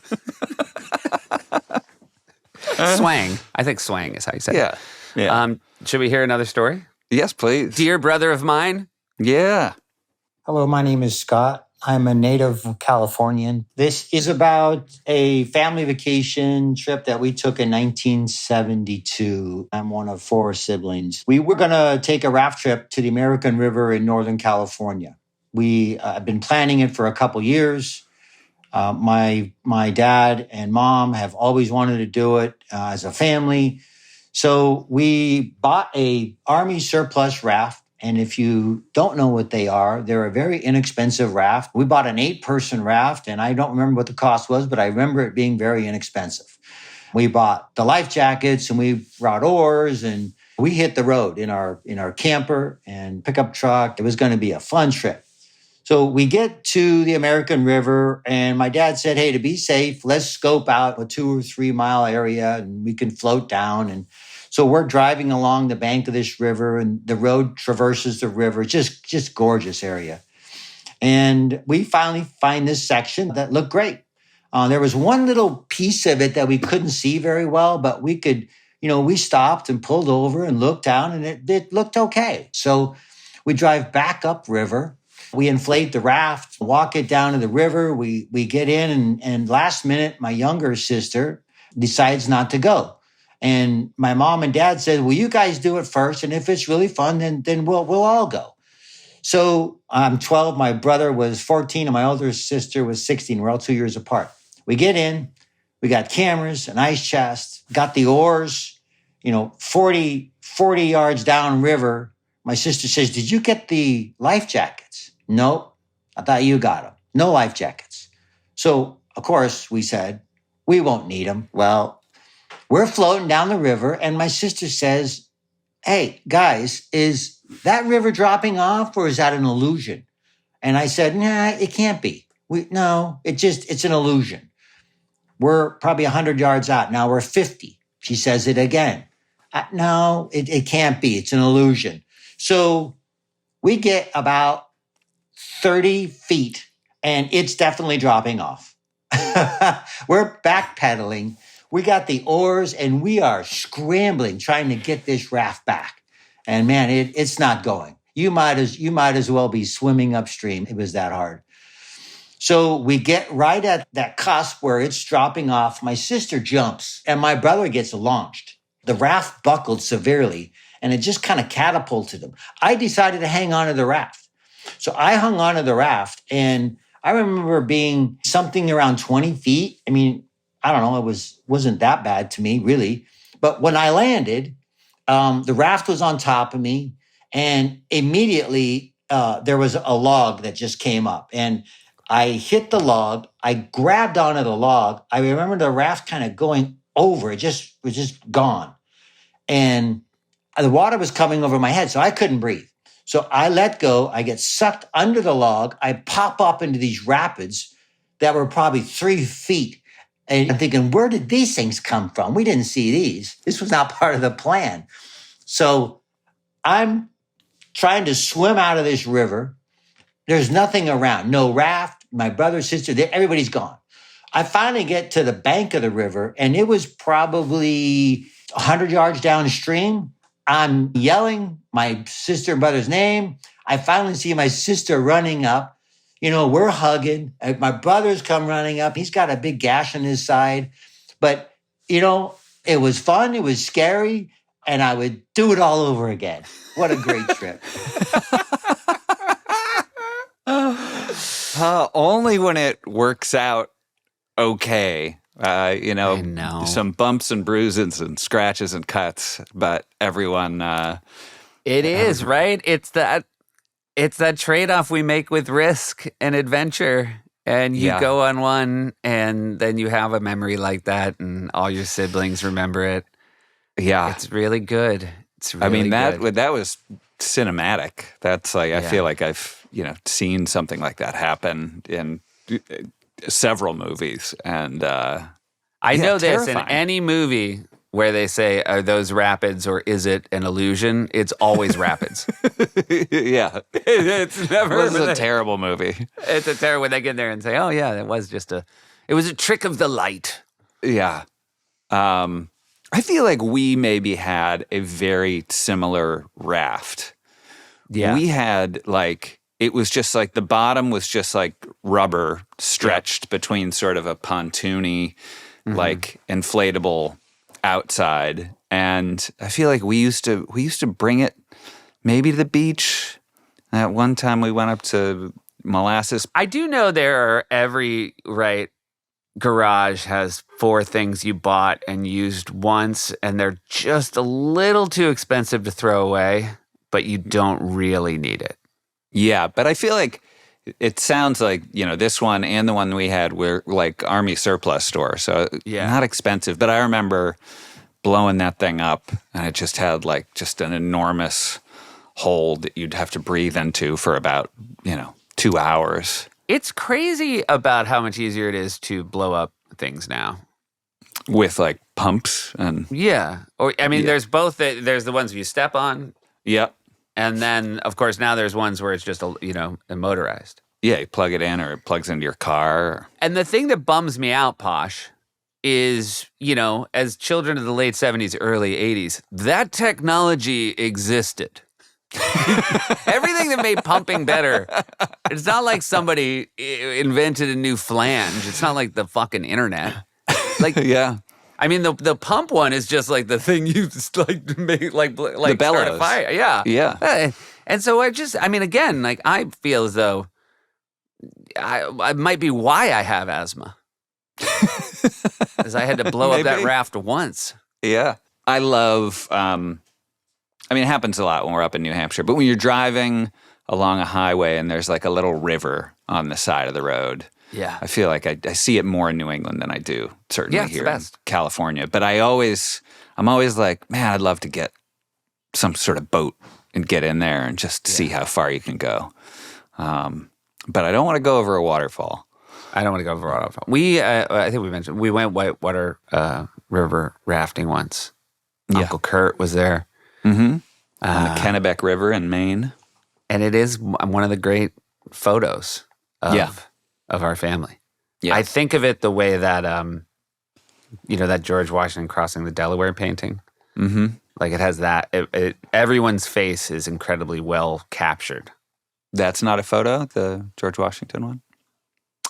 Swang. I think swang is how you say it. Yeah. Should we hear another story? Yes, please. Dear brother of mine. Yeah. Hello, my name is Scott. I'm a native Californian. This is about a family vacation trip that we took in 1972. I'm one of 4 siblings. We were going to take a raft trip to the American River in Northern California. We have been planning it for a couple years. My dad and mom have always wanted to do it as a family. So we bought a Army surplus raft. And if you don't know what they are, they're a very inexpensive raft. We bought an 8-person raft, and I don't remember what the cost was, but I remember it being very inexpensive. We bought the life jackets, and we brought oars, and we hit the road in our camper and pickup truck. It was going to be a fun trip. So we get to the American River, and my dad said, hey, to be safe, let's scope out a 2 or 3 mile area, and we can float down. And so we're driving along the bank of this river, and the road traverses the river. Just gorgeous area. And we finally find this section that looked great. There was one little piece of it that we couldn't see very well, but we could, we stopped and pulled over and looked down, and it looked okay. So we drive back upriver. We inflate the raft, walk it down to the river. We get in, and last minute, my younger sister decides not to go. And my mom and dad said, well, you guys do it first. And if it's really fun, then we'll all go. So I'm 12. My brother was 14 and my older sister was 16. We're all 2 years apart. We get in, we got cameras, an ice chest, got the oars, 40 yards downriver. My sister says, did you get the life jackets? Nope. I thought you got them. No life jackets. So, of course, we said, we won't need them. Well, we're floating down the river, and my sister says, hey, guys, is that river dropping off, or is that an illusion? And I said, nah, it can't be. No, it's an illusion. We're probably 100 yards out. Now we're 50. She says it again. No, it can't be. It's an illusion. So we get about 30 feet and it's definitely dropping off. We're backpedaling. We got the oars and we are scrambling, trying to get this raft back. And man, it's not going. You might as well be swimming upstream. It was that hard. So we get right at that cusp where it's dropping off. My sister jumps and my brother gets launched. The raft buckled severely and it just kind of catapulted him. I decided to hang on to the raft. So I hung on to the raft and I remember being something around 20 feet. I mean, I don't know. Wasn't that bad to me, really. But when I landed, the raft was on top of me and immediately there was a log that just came up and I hit the log. I grabbed onto the log. I remember the raft kind of going over. It was just gone. And the water was coming over my head, so I couldn't breathe. So I let go. I get sucked under the log. I pop up into these rapids that were probably 3 feet. And I'm thinking, where did these things come from? We didn't see these. This was not part of the plan. So I'm trying to swim out of this river. There's nothing around, no raft, my brother, sister, everybody's gone. I finally get to the bank of the river and it was probably 100 yards downstream. I'm yelling my sister and brother's name. I finally see my sister running up. You know, we're hugging. My brother's come running up. He's got a big gash on his side. But, you know, it was fun. It was scary. And I would do it all over again. What a great trip. Only when it works out okay. I know. Some bumps and bruises and scratches and cuts, but everyone. It is, right? It's that trade-off we make with risk and adventure. And you go on one, and then you have a memory like that, and all your siblings remember it. Yeah, it's really good. It's really good. that was cinematic. That's like I feel like I've seen something like that happen in several movies, and I know this in any movie where they say, "Are those rapids or is it an illusion?" It's always rapids. Yeah, it's never. This is a terrible movie. It's a terrible when they get there and say, "Oh yeah, it was a trick of the light." Yeah. I feel like we maybe had a very similar raft. Yeah. We had it was just like the bottom was just like rubber stretched between sort of a pontoony, inflatable outside. And I feel like we used to bring it maybe to the beach. At one time we went up to Molasses. I do know there are garage has 4 things you bought and used once, and they're just a little too expensive to throw away, but you don't really need it. Yeah, but I feel like it sounds like, this one and the one we had were like Army surplus store. So not expensive, but I remember blowing that thing up and it just had just an enormous hole that you'd have to breathe into for about, 2 hours. It's crazy about how much easier it is to blow up things now. With pumps and... Yeah. There's both. There's the ones you step on. Yep. And then, of course, now there's ones where it's just, motorized. Yeah, you plug it in or it plugs into your car. And the thing that bums me out, Posh, is, as children of the late 70s, early 80s, that technology existed. Everything that made pumping better. It's not like somebody invented a new flange. It's not like the fucking internet. Yeah. I mean, the pump one is just like the thing you just make the bellows. Start a fire. Yeah. Yeah. And so again, I feel as though I might be why I have asthma. Because I had to blow up that raft once. Yeah. I love, it happens a lot when we're up in New Hampshire, but when you're driving along a highway and there's a little river on the side of the road. Yeah. I feel like I see it more in New England than I do certainly here in California. But I'm always like, man, I'd love to get some sort of boat and get in there and just see how far you can go. But I don't want to go over a waterfall. I don't want to go over all of it. I think we mentioned, we went whitewater river rafting once. Yeah. Uncle Kurt was there. On the Kennebec River in Maine. And it is one of the great photos of our family. Yeah. I think of it the way that, that George Washington crossing the Delaware painting. Mm-hmm. Like it has that. Everyone's face is incredibly well captured. That's not a photo, the George Washington one?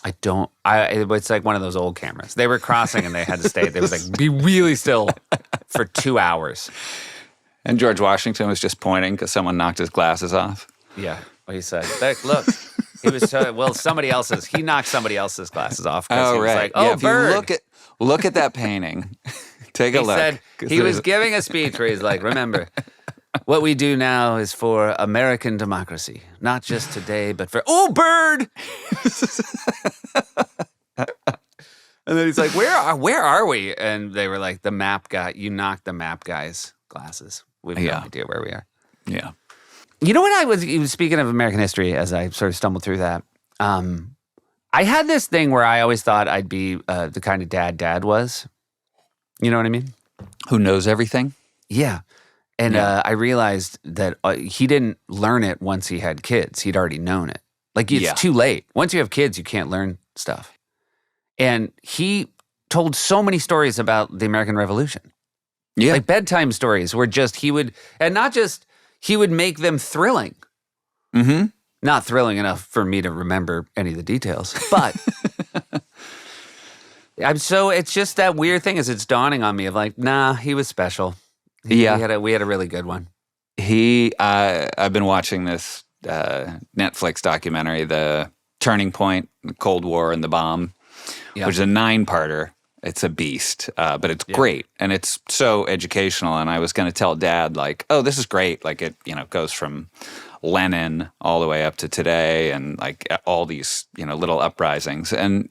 It's like one of those old cameras. They were crossing and they had to stay. They was like, be really still for 2 hours. And George Washington was just pointing because someone knocked his glasses off. Yeah. Well, he said, look, he was, he knocked somebody else's glasses off. Oh, he was right. like, oh, yeah, if bird. you look at that painting, take a He look. said, he was giving a speech where he's like, remember, what we do now is for American democracy, not just today, but for, oh, bird. And then he's like, where are we? And they were like, the map guy, you knocked the map guy's glasses. We have no idea where we are. Yeah. You know what he was speaking of American history as I sort of stumbled through that. I had this thing where I always thought I'd be the kind of dad was. You know what I mean? Who knows everything? Yeah. And I realized that he didn't learn it once he had kids. He'd already known it. Like, it's too late. Once you have kids, you can't learn stuff. And he told so many stories about the American Revolution. Yeah. Like bedtime stories where he would make them thrilling. Mm-hmm. Not thrilling enough for me to remember any of the details, but it's just that weird thing is it's dawning on me of like, nah, he was special. We had a really good one. I've been watching this Netflix documentary, The Turning Point, the Cold War and the Bomb, which is a 9-parter. It's a beast, but it's great. And it's so educational. And I was going to tell Dad, like, oh, this is great. Like it, goes from Lenin all the way up to today and like all these, little uprisings. And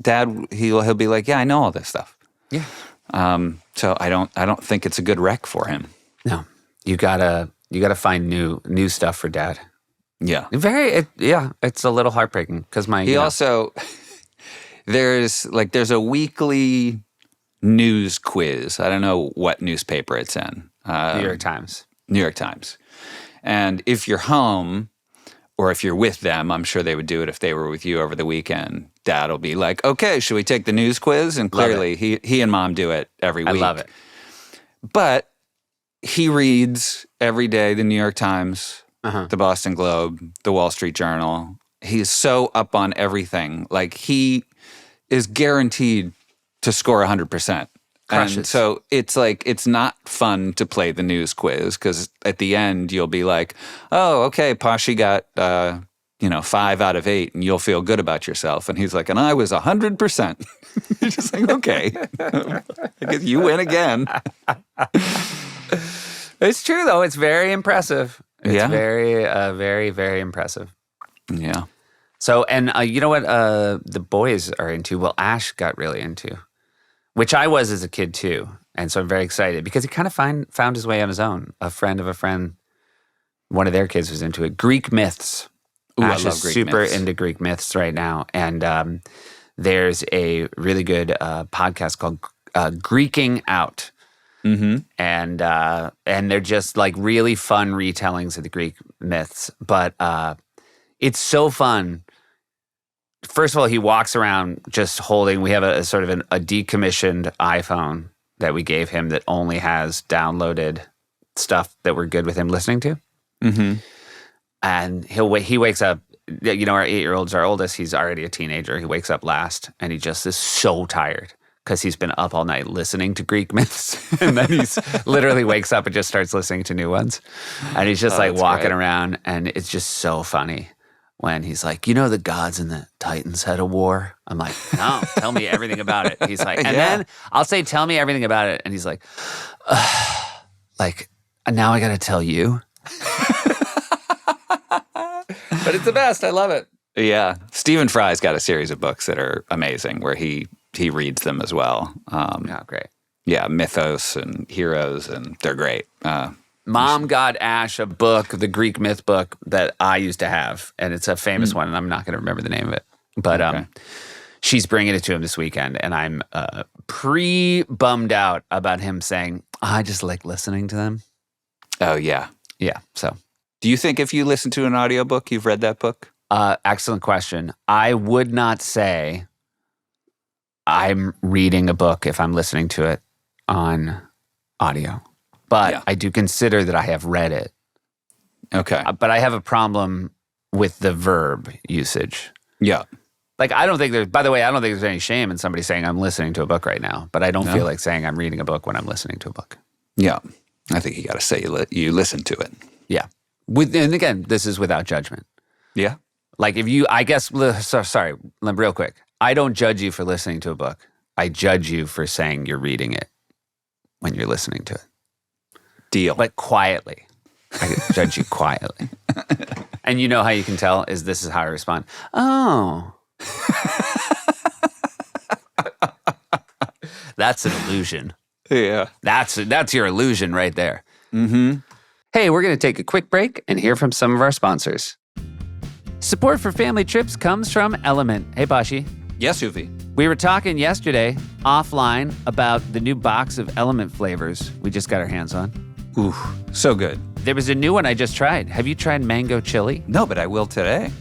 Dad, he'll be like, yeah, I know all this stuff. Yeah. So I don't think it's a good rec for him. No, you gotta find new stuff for Dad. Yeah. It's a little heartbreaking because also, there's a weekly news quiz. I don't know what newspaper it's in. New York Times. New York Times. And if you're home or if you're with them, I'm sure they would do it if they were with you over the weekend. Dad will be like, okay, should we take the news quiz? And clearly he and Mom do it every week. I love it. But he reads every day the New York Times, the Boston Globe, the Wall Street Journal. He's so up on everything. Like he is guaranteed to score 100%. And so it's like, it's not fun to play the news quiz because at the end you'll be like, oh, okay, Pashi got, 5 out of 8 and you'll feel good about yourself. And he's like, and I was 100%. You're just like, okay, I guess you win again. It's true though. It's very impressive. It's very, very, very impressive. Yeah. So, and you know what the boys are into? Well, Ash got really into, which I was as a kid too. And so I'm very excited because he kind of found his way on his own. A friend of a friend, one of their kids was into it. Greek myths. Ooh, Ash I love is Greek super myths. into Greek myths right now. And there's a really good podcast called Greeking Out. Mm-hmm. And they're just like really fun retellings of the Greek myths. But it's so fun. First of all, he walks around just holding, we have a sort of a decommissioned iPhone that we gave him that only has downloaded stuff that we're good with him listening to. Mm-hmm. And he wakes up, our 8-year-old's our oldest, he's already a teenager. He wakes up last and he just is so tired because he's been up all night listening to Greek myths. And then he's literally wakes up and just starts listening to new ones. And he's just like walking around and it's just so funny. When he's like, the gods and the Titans had a war. I'm like, no, tell me everything about it. He's like, and then I'll say, tell me everything about it. And he's like, now I got to tell you. But it's the best. I love it. Yeah. Stephen Fry's got a series of books that are amazing where he reads them as well. Great. Yeah, mythos and heroes, and they're great. Mom got Ash a book, the Greek myth book that I used to have, and it's a famous one, and I'm not going to remember the name of it. But she's bringing it to him this weekend, and I'm pre-bummed out about him saying, I just like listening to them. Oh, yeah. Yeah, so. Do you think if you listen to an audiobook, you've read that book? Excellent question. I would not say I'm reading a book if I'm listening to it on audio, but I do consider that I have read it. Okay. But I have a problem with the verb usage. Yeah. Like, I don't think there's any shame in somebody saying I'm listening to a book right now, but I don't feel like saying I'm reading a book when I'm listening to a book. Yeah. I think you got to say you listen to it. Yeah. And again, this is without judgment. Yeah. Like sorry, real quick. I don't judge you for listening to a book. I judge you for saying you're reading it when you're listening to it. Deal. But quietly. I judge you quietly. And you know how you can tell is this is how I respond. Oh. That's an illusion. Yeah. That's your illusion right there. Mm-hmm. Hey, we're going to take a quick break and hear from some of our sponsors. Support for family trips comes from LMNT. Hey, Bashi. Yes, Uvi. We were talking yesterday offline about the new box of LMNT flavors we just got our hands on. Ooh, so good. There was a new one I just tried. Have you tried mango chili? No, but I will today.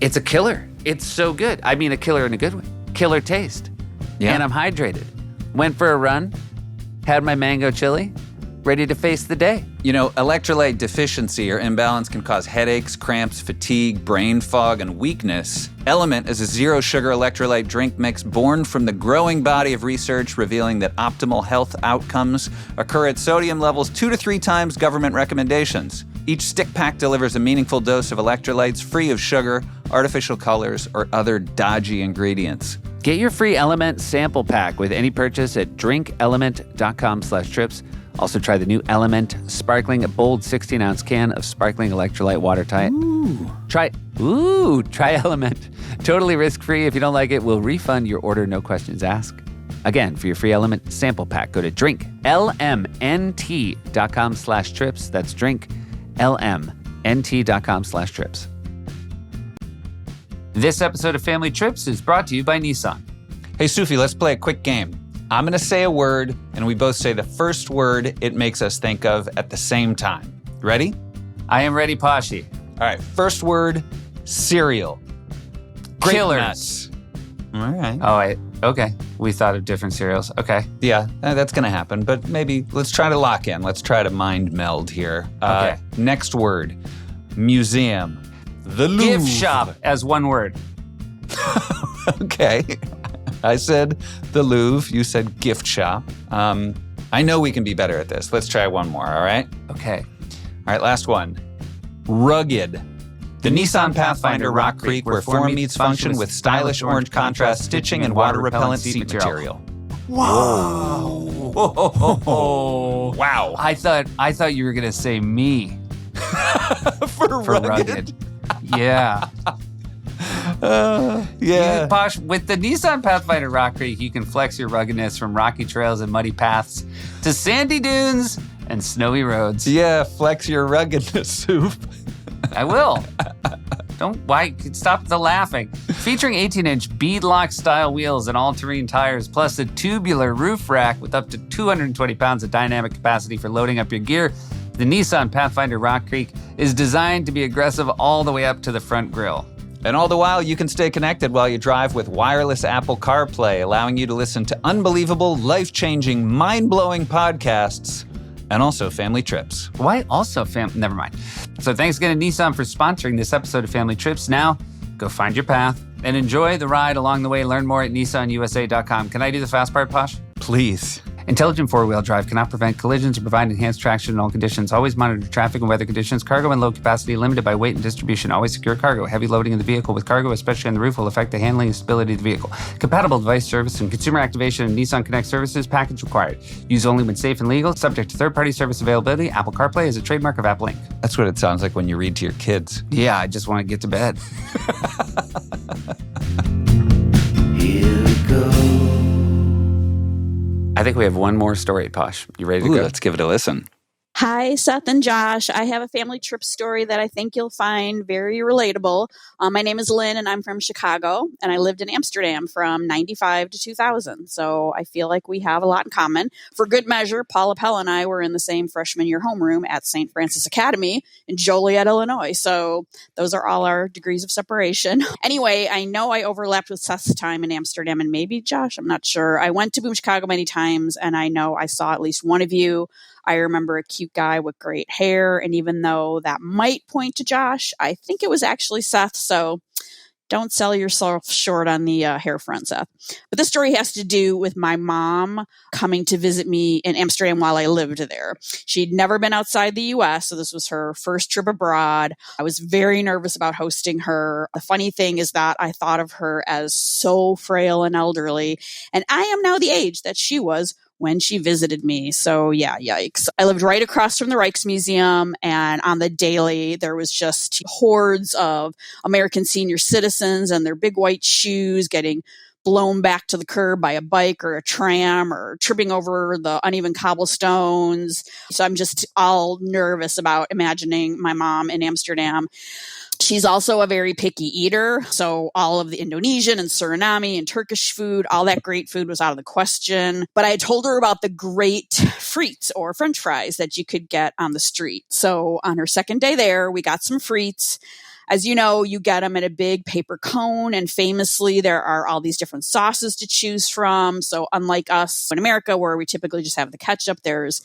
It's a killer. It's so good. I mean, a killer in a good way. Killer taste. Yeah. And I'm hydrated. Went for a run, had my mango chili, ready to face the day. You know, electrolyte deficiency or imbalance can cause headaches, cramps, fatigue, brain fog, and weakness. LMNT is a zero-sugar electrolyte drink mix born from the growing body of research revealing that optimal health outcomes occur at sodium levels 2 to 3 times government recommendations. Each stick pack delivers a meaningful dose of electrolytes free of sugar, artificial colors, or other dodgy ingredients. Get your free LMNT Sample Pack with any purchase at drinklmnt.com/trips. Also try the new LMNT Sparkling, a bold 16-ounce can of sparkling electrolyte watertight. Try LMNT. Totally risk-free. If you don't like it, we'll refund your order, no questions asked. Again, for your free LMNT Sample Pack, go to drinklmnt.com/trips. That's drinklmnt.com/trips. This episode of Family Trips is brought to you by Nissan. Hey, Sufi, let's play a quick game. I'm going to say a word, and we both say the first word it makes us think of at the same time. Ready? I am ready, Pashi. All right, first word, cereal. Grape Killers. nuts. All right. Oh, okay. We thought of different cereals. Okay. Yeah, that's going to happen, but maybe let's try to lock in. Let's try to mind meld here. Okay. Next word, museum. The Louvre. Gift shop as one word. Okay. I said the Louvre. You said gift shop. I know we can be better at this. Let's try one more, all right? Okay. All right, last one. Rugged. The Nissan Pathfinder Rock Creek, where form meets function with stylish orange contrast stitching and water-repellent seat material. Whoa. Wow. I thought you were going to say me For rugged? Yeah. Yeah. Posh, with the Nissan Pathfinder Rock Creek, you can flex your ruggedness from rocky trails and muddy paths to sandy dunes and snowy roads. Yeah, flex your ruggedness, Soup. I will. Stop the laughing. Featuring 18-inch beadlock style wheels and all-terrain tires, plus a tubular roof rack with up to 220 pounds of dynamic capacity for loading up your gear, the Nissan Pathfinder Rock Creek is designed to be aggressive all the way up to the front grille. And all the while, you can stay connected while you drive with wireless Apple CarPlay, allowing you to listen to unbelievable, life-changing, mind-blowing podcasts and also family trips. Why also never mind. So thanks again to Nissan for sponsoring this episode of Family Trips. Now, go find your path and enjoy the ride along the way. Learn more at nissanusa.com. Can I do the fast part, Posh? Please. Intelligent four-wheel drive cannot prevent collisions or provide enhanced traction in all conditions. Always monitor traffic and weather conditions. Cargo and load capacity limited by weight and distribution. Always secure cargo. Heavy loading of the vehicle with cargo, especially on the roof, will affect the handling and stability of the vehicle. Compatible device service and consumer activation and Nissan Connect services. Package required. Use only when safe and legal. Subject to third-party service availability. Apple CarPlay is a trademark of Apple Inc. That's what it sounds like when you read to your kids. Yeah, I just want to get to bed. Here we go. I think we have one more story, Posh. You ready to Ooh, go? let's give it a listen. Hi, Seth and Josh. I have a family trip story that I think you'll find very relatable. My name is Lynn, and I'm from Chicago, and I lived in Amsterdam from 95 to 2000. So I feel like we have a lot in common. For good measure, Paul Appel and I were in the same freshman year homeroom at St. Francis Academy in Joliet, Illinois. So those are all our degrees of separation. Anyway, I know I overlapped with Seth's time in Amsterdam, and maybe Josh, I'm not sure. I went to Boom Chicago many times, and I know I saw at least one of you. I remember a cute guy with great hair. And even though that might point to Josh, I think it was actually Seth. So don't sell yourself short on the hair front, Seth. But this story has to do with my mom coming to visit me in Amsterdam while I lived there. She'd never been outside the U.S., so this was her first trip abroad. I was very nervous about hosting her. The funny thing is that I thought of her as so frail and elderly, and I am now the age that she was when she visited me. So yeah, yikes. I lived right across from the Rijksmuseum, and on the daily, there was just hordes of American senior citizens and their big white shoes getting blown back to the curb by a bike or a tram or tripping over the uneven cobblestones. So I'm just all nervous about imagining my mom in Amsterdam. She's also a very picky eater. So all of the Indonesian and Suriname and Turkish food, all that great food was out of the question. But I told her about the great frites or French fries that you could get on the street. So on her second day there, we got some frites. As you know, you get them in a big paper cone, and famously, there are all these different sauces to choose from. So unlike us in America, where we typically just have the ketchup, there's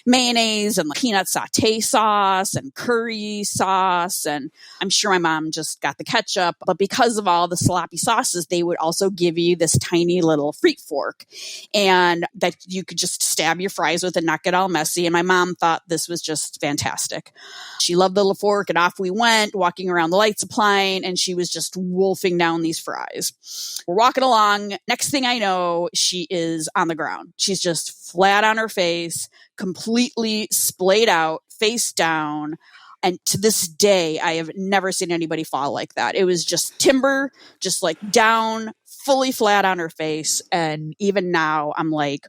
mayonnaise and peanut satay sauce and curry sauce. And I'm sure my mom just got the ketchup. But because of all the sloppy sauces, they would also give you this tiny little frite fork, and that you could just stab your fries with and not get all messy. And my mom thought this was just fantastic. She loved the little fork, and off we went, walking around the light supply, and she was just wolfing down these fries. We're walking along. Next thing I know, she is on the ground. She's just flat on her face, completely splayed out, face down. And to this day, I have never seen anybody fall like that. It was just timber, just like down, fully flat on her face. And even now, I'm like,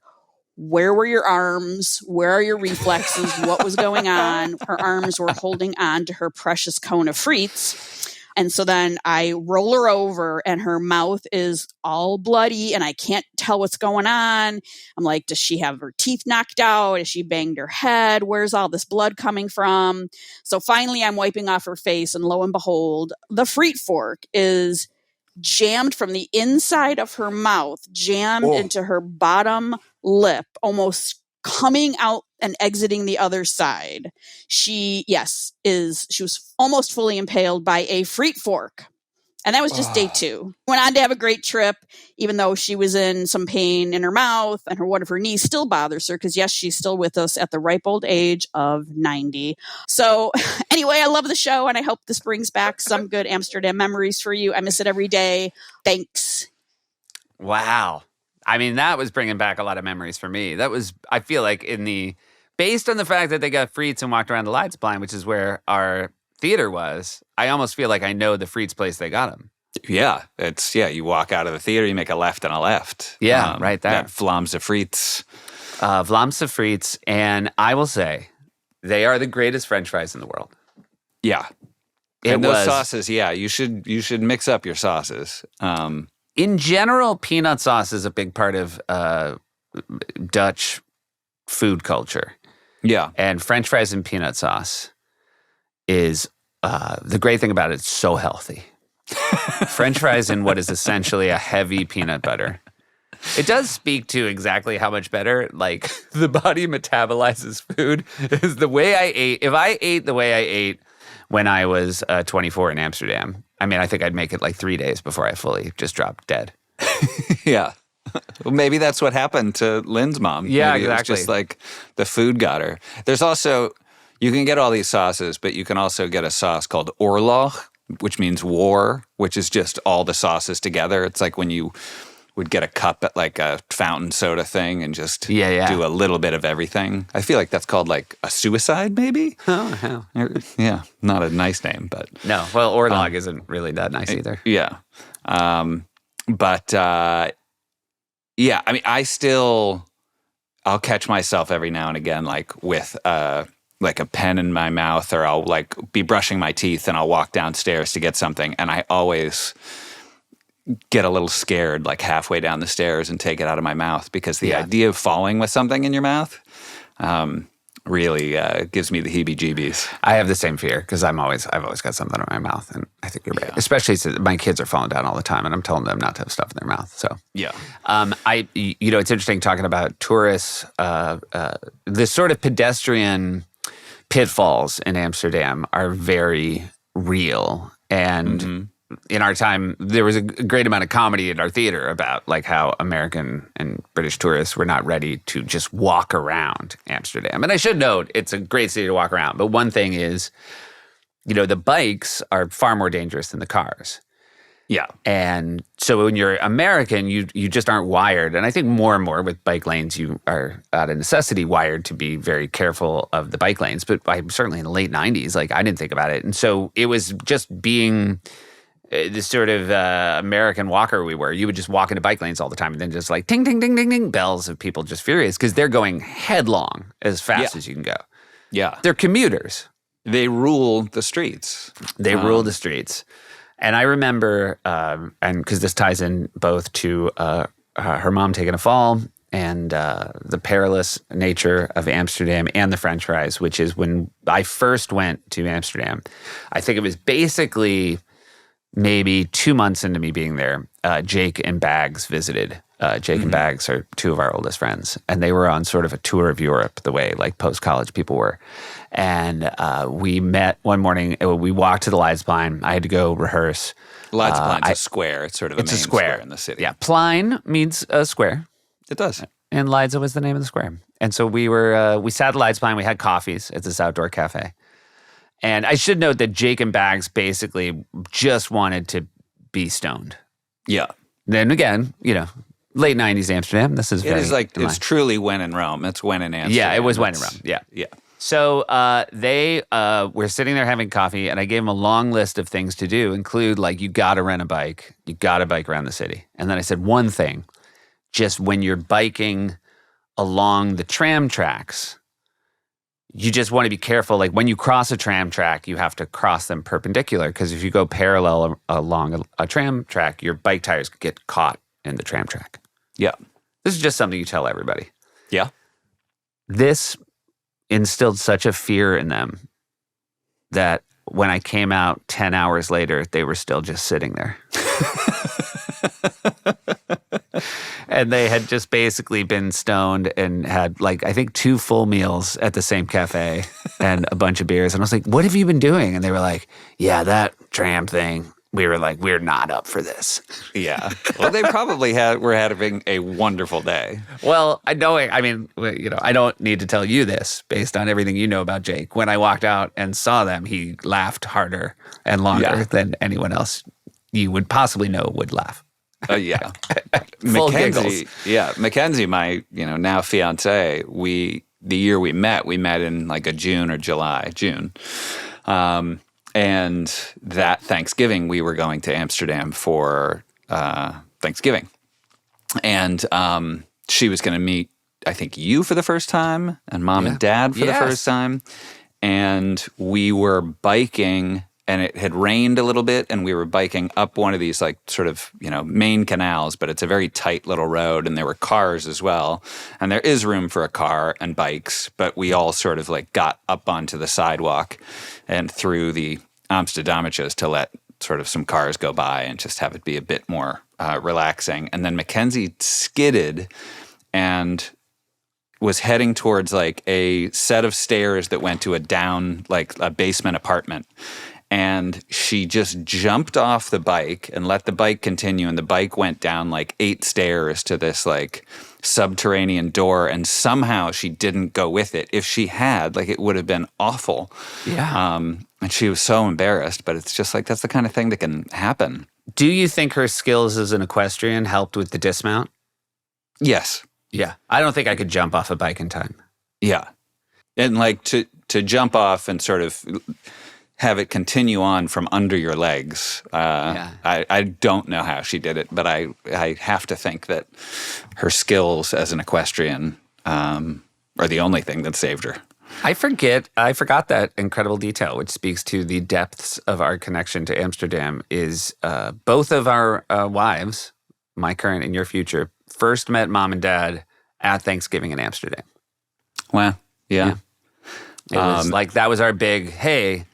where were your arms? Where are your reflexes? What was going on? Her arms were holding on to her precious cone of frites. And so then I roll her over, and her mouth is all bloody, and I can't tell what's going on. I'm like, does she have her teeth knocked out? Has she banged her head? Where's all this blood coming from? So finally I'm wiping off her face, and lo and behold, the frite fork is jammed from the inside of her mouth, jammed into her bottom lip, almost coming out and exiting the other side. She was almost fully impaled by a frite fork. And that was just day 2. Went on to have a great trip, even though she was in some pain in her mouth, and one of her knees still bothers her because, yes, she's still with us at the ripe old age of 90. So anyway, I love the show, and I hope this brings back some good Amsterdam memories for you. I miss it every day. Thanks. Wow. I mean, that was bringing back a lot of memories for me. That was, I feel like based on the fact that they got frites and walked around the lights blind, which is where our theater was, I almost feel like I know the frites place they got them. Yeah, you walk out of the theater, you make a left and a left. Yeah, right there. Vlaamse frites. Vlaamse frites, and I will say, they are the greatest French fries in the world. Yeah. And those sauces, you should mix up your sauces. In general, peanut sauce is a big part of Dutch food culture. Yeah. And French fries and peanut sauce is the great thing about it, it's so healthy. French fries in what is essentially a heavy peanut butter. It does speak to exactly how much better, like, the body metabolizes food. Is the way I ate. If I ate the way I ate when I was 24 in Amsterdam, I mean, I think I'd make it like 3 days before I fully just dropped dead. Yeah. Well, maybe that's what happened to Lynn's mom. Yeah, maybe exactly. It was just like the food got her. There's also, you can get all these sauces, but you can also get a sauce called oorlog, which means war, which is just all the sauces together. It's like when you would get a cup at like a fountain soda thing and just do a little bit of everything. I feel like that's called like a suicide, maybe? Oh, hell. Yeah, not a nice name, but... No, well, oorlog isn't really that nice either. Yeah. Yeah, I mean, I'll catch myself every now and again, like with like a pen in my mouth, or I'll like be brushing my teeth and I'll walk downstairs to get something, and I always get a little scared like halfway down the stairs and take it out of my mouth, because the idea of falling with something in your mouth really gives me the heebie-jeebies. I have the same fear because I've always got something in my mouth, and I think you're right. Especially since my kids are falling down all the time, and I'm telling them not to have stuff in their mouth. So it's interesting talking about tourists. This sort of pedestrian pitfalls in Amsterdam are very real, and in our time, there was a great amount of comedy in our theater about like how American and British tourists were not ready to just walk around Amsterdam. And I should note, it's a great city to walk around. But one thing is, the bikes are far more dangerous than the cars. Yeah. And so when you're American, you just aren't wired. And I think more and more with bike lanes, you are out of necessity wired to be very careful of the bike lanes. But I'm certainly in the late 90s, like I didn't think about it. And so it was just being this sort of American walker we were. You would just walk into bike lanes all the time, and then just like ting, ting, ting, ting, ting, bells of people just furious because they're going headlong as fast as you can go. Yeah. They're commuters. They rule the streets. They rule the streets. And I remember, and because this ties in both to her mom taking a fall and the perilous nature of Amsterdam and the French fries, which is when I first went to Amsterdam. I think it was basically maybe 2 months into me being there, Jake and Bags visited. Jake and Bags are two of our oldest friends, and they were on sort of a tour of Europe the way like post-college people were. And we met one morning. We walked to the Leidseplein. I had to go rehearse. Leidseplein is a square. It's sort of a main square in the city. Yeah, Plein means a square. It does. And Leidse was the name of the square. And so we sat at Leidseplein. We had coffees at this outdoor cafe. And I should note that Jake and Bags basically just wanted to be stoned. Yeah. Then again, late 90s Amsterdam. This is very... It is like, it's truly when in Rome. It's when in Amsterdam. Yeah, it was when in Rome. Yeah. Yeah. So they were sitting there having coffee, and I gave them a long list of things to do, include like, you got to rent a bike. You got to bike around the city. And then I said one thing, just when you're biking along the tram tracks, you just want to be careful. Like when you cross a tram track, you have to cross them perpendicular, because if you go parallel along a tram track, your bike tires could get caught in the tram track. Yeah. This is just something you tell everybody. Yeah. This instilled such a fear in them that when I came out 10 hours later, they were still just sitting there. And they had just basically been stoned and had like, I think 2 full meals at the same cafe and a bunch of beers. And I was like, what have you been doing? And they were like, yeah, that tram thing. We were like, we're not up for this. Yeah. Well, they probably were having a wonderful day. Well, I don't need to tell you this based on everything you know about Jake. When I walked out and saw them, he laughed harder and longer than anyone else you would possibly know would laugh. Yeah. Full giggles. Yeah. Mackenzie, my, now fiance, the year we met in like a June. And that Thanksgiving, we were going to Amsterdam for Thanksgiving. And she was going to meet, I think, you for the first time and Mom and Dad for the first time. And we were biking, and it had rained a little bit, and we were biking up one of these like sort of, main canals, but it's a very tight little road, and there were cars as well. And there is room for a car and bikes, but we all sort of like got up onto the sidewalk and through the Amsterdammetjes to let sort of some cars go by and just have it be a bit more relaxing. And then Mackenzie skidded and was heading towards like a set of stairs that went to a basement apartment. And she just jumped off the bike and let the bike continue. And the bike went down like 8 stairs to this like subterranean door. And somehow she didn't go with it. If she had, like, it would have been awful. Yeah. And she was so embarrassed. But it's just like, that's the kind of thing that can happen. Do you think her skills as an equestrian helped with the dismount? Yes. Yeah. I don't think I could jump off a bike in time. Yeah. And like to jump off and sort of have it continue on from under your legs. I don't know how she did it, but I have to think that her skills as an equestrian are the only thing that saved her. I forgot that incredible detail, which speaks to the depths of our connection to Amsterdam, is both of our wives, my current and your future, first met mom and dad at Thanksgiving in Amsterdam. Wow. Yeah. It was like, that was our big, hey,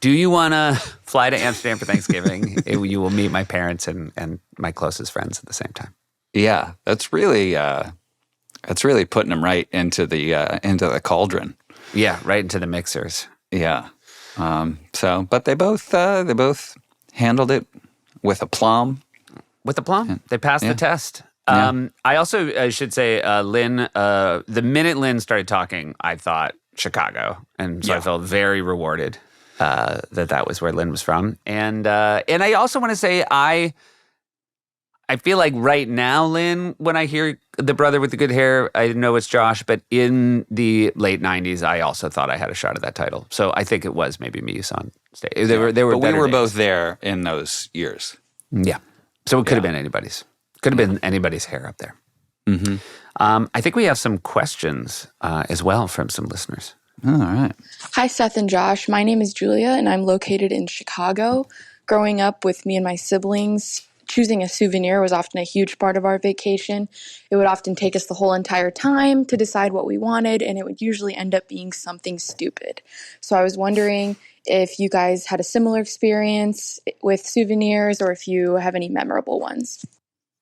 do you want to fly to Amsterdam for Thanksgiving? You will meet my parents and my closest friends at the same time. Yeah. That's really putting them right into the cauldron. Yeah, right into the mixers. Yeah. But they both handled it with aplomb. With aplomb. They passed the test. Yeah. I also should say, Lynn, the minute Lynn started talking, I thought Chicago. And so I felt very rewarded that was where Lynn was from. And I also want to say, I feel like right now, Lynn, when I hear the brother with the good hair, I know it's Josh, but in the late 90s, I also thought I had a shot at that title. So I think it was maybe me on stage. They were But we were days. both there in those years. Yeah. So it could have been anybody's. Could have been anybody's hair up there. Mm-hmm. I think we have some questions as well from some listeners. All right. Hi, Seth and Josh. My name is Julia, and I'm located in Chicago. Growing up with me and my siblings, choosing a souvenir was often a huge part of our vacation. It would often take us the whole entire time to decide what we wanted, and it would usually end up being something stupid. So I was wondering if you guys had a similar experience with souvenirs or if you have any memorable ones.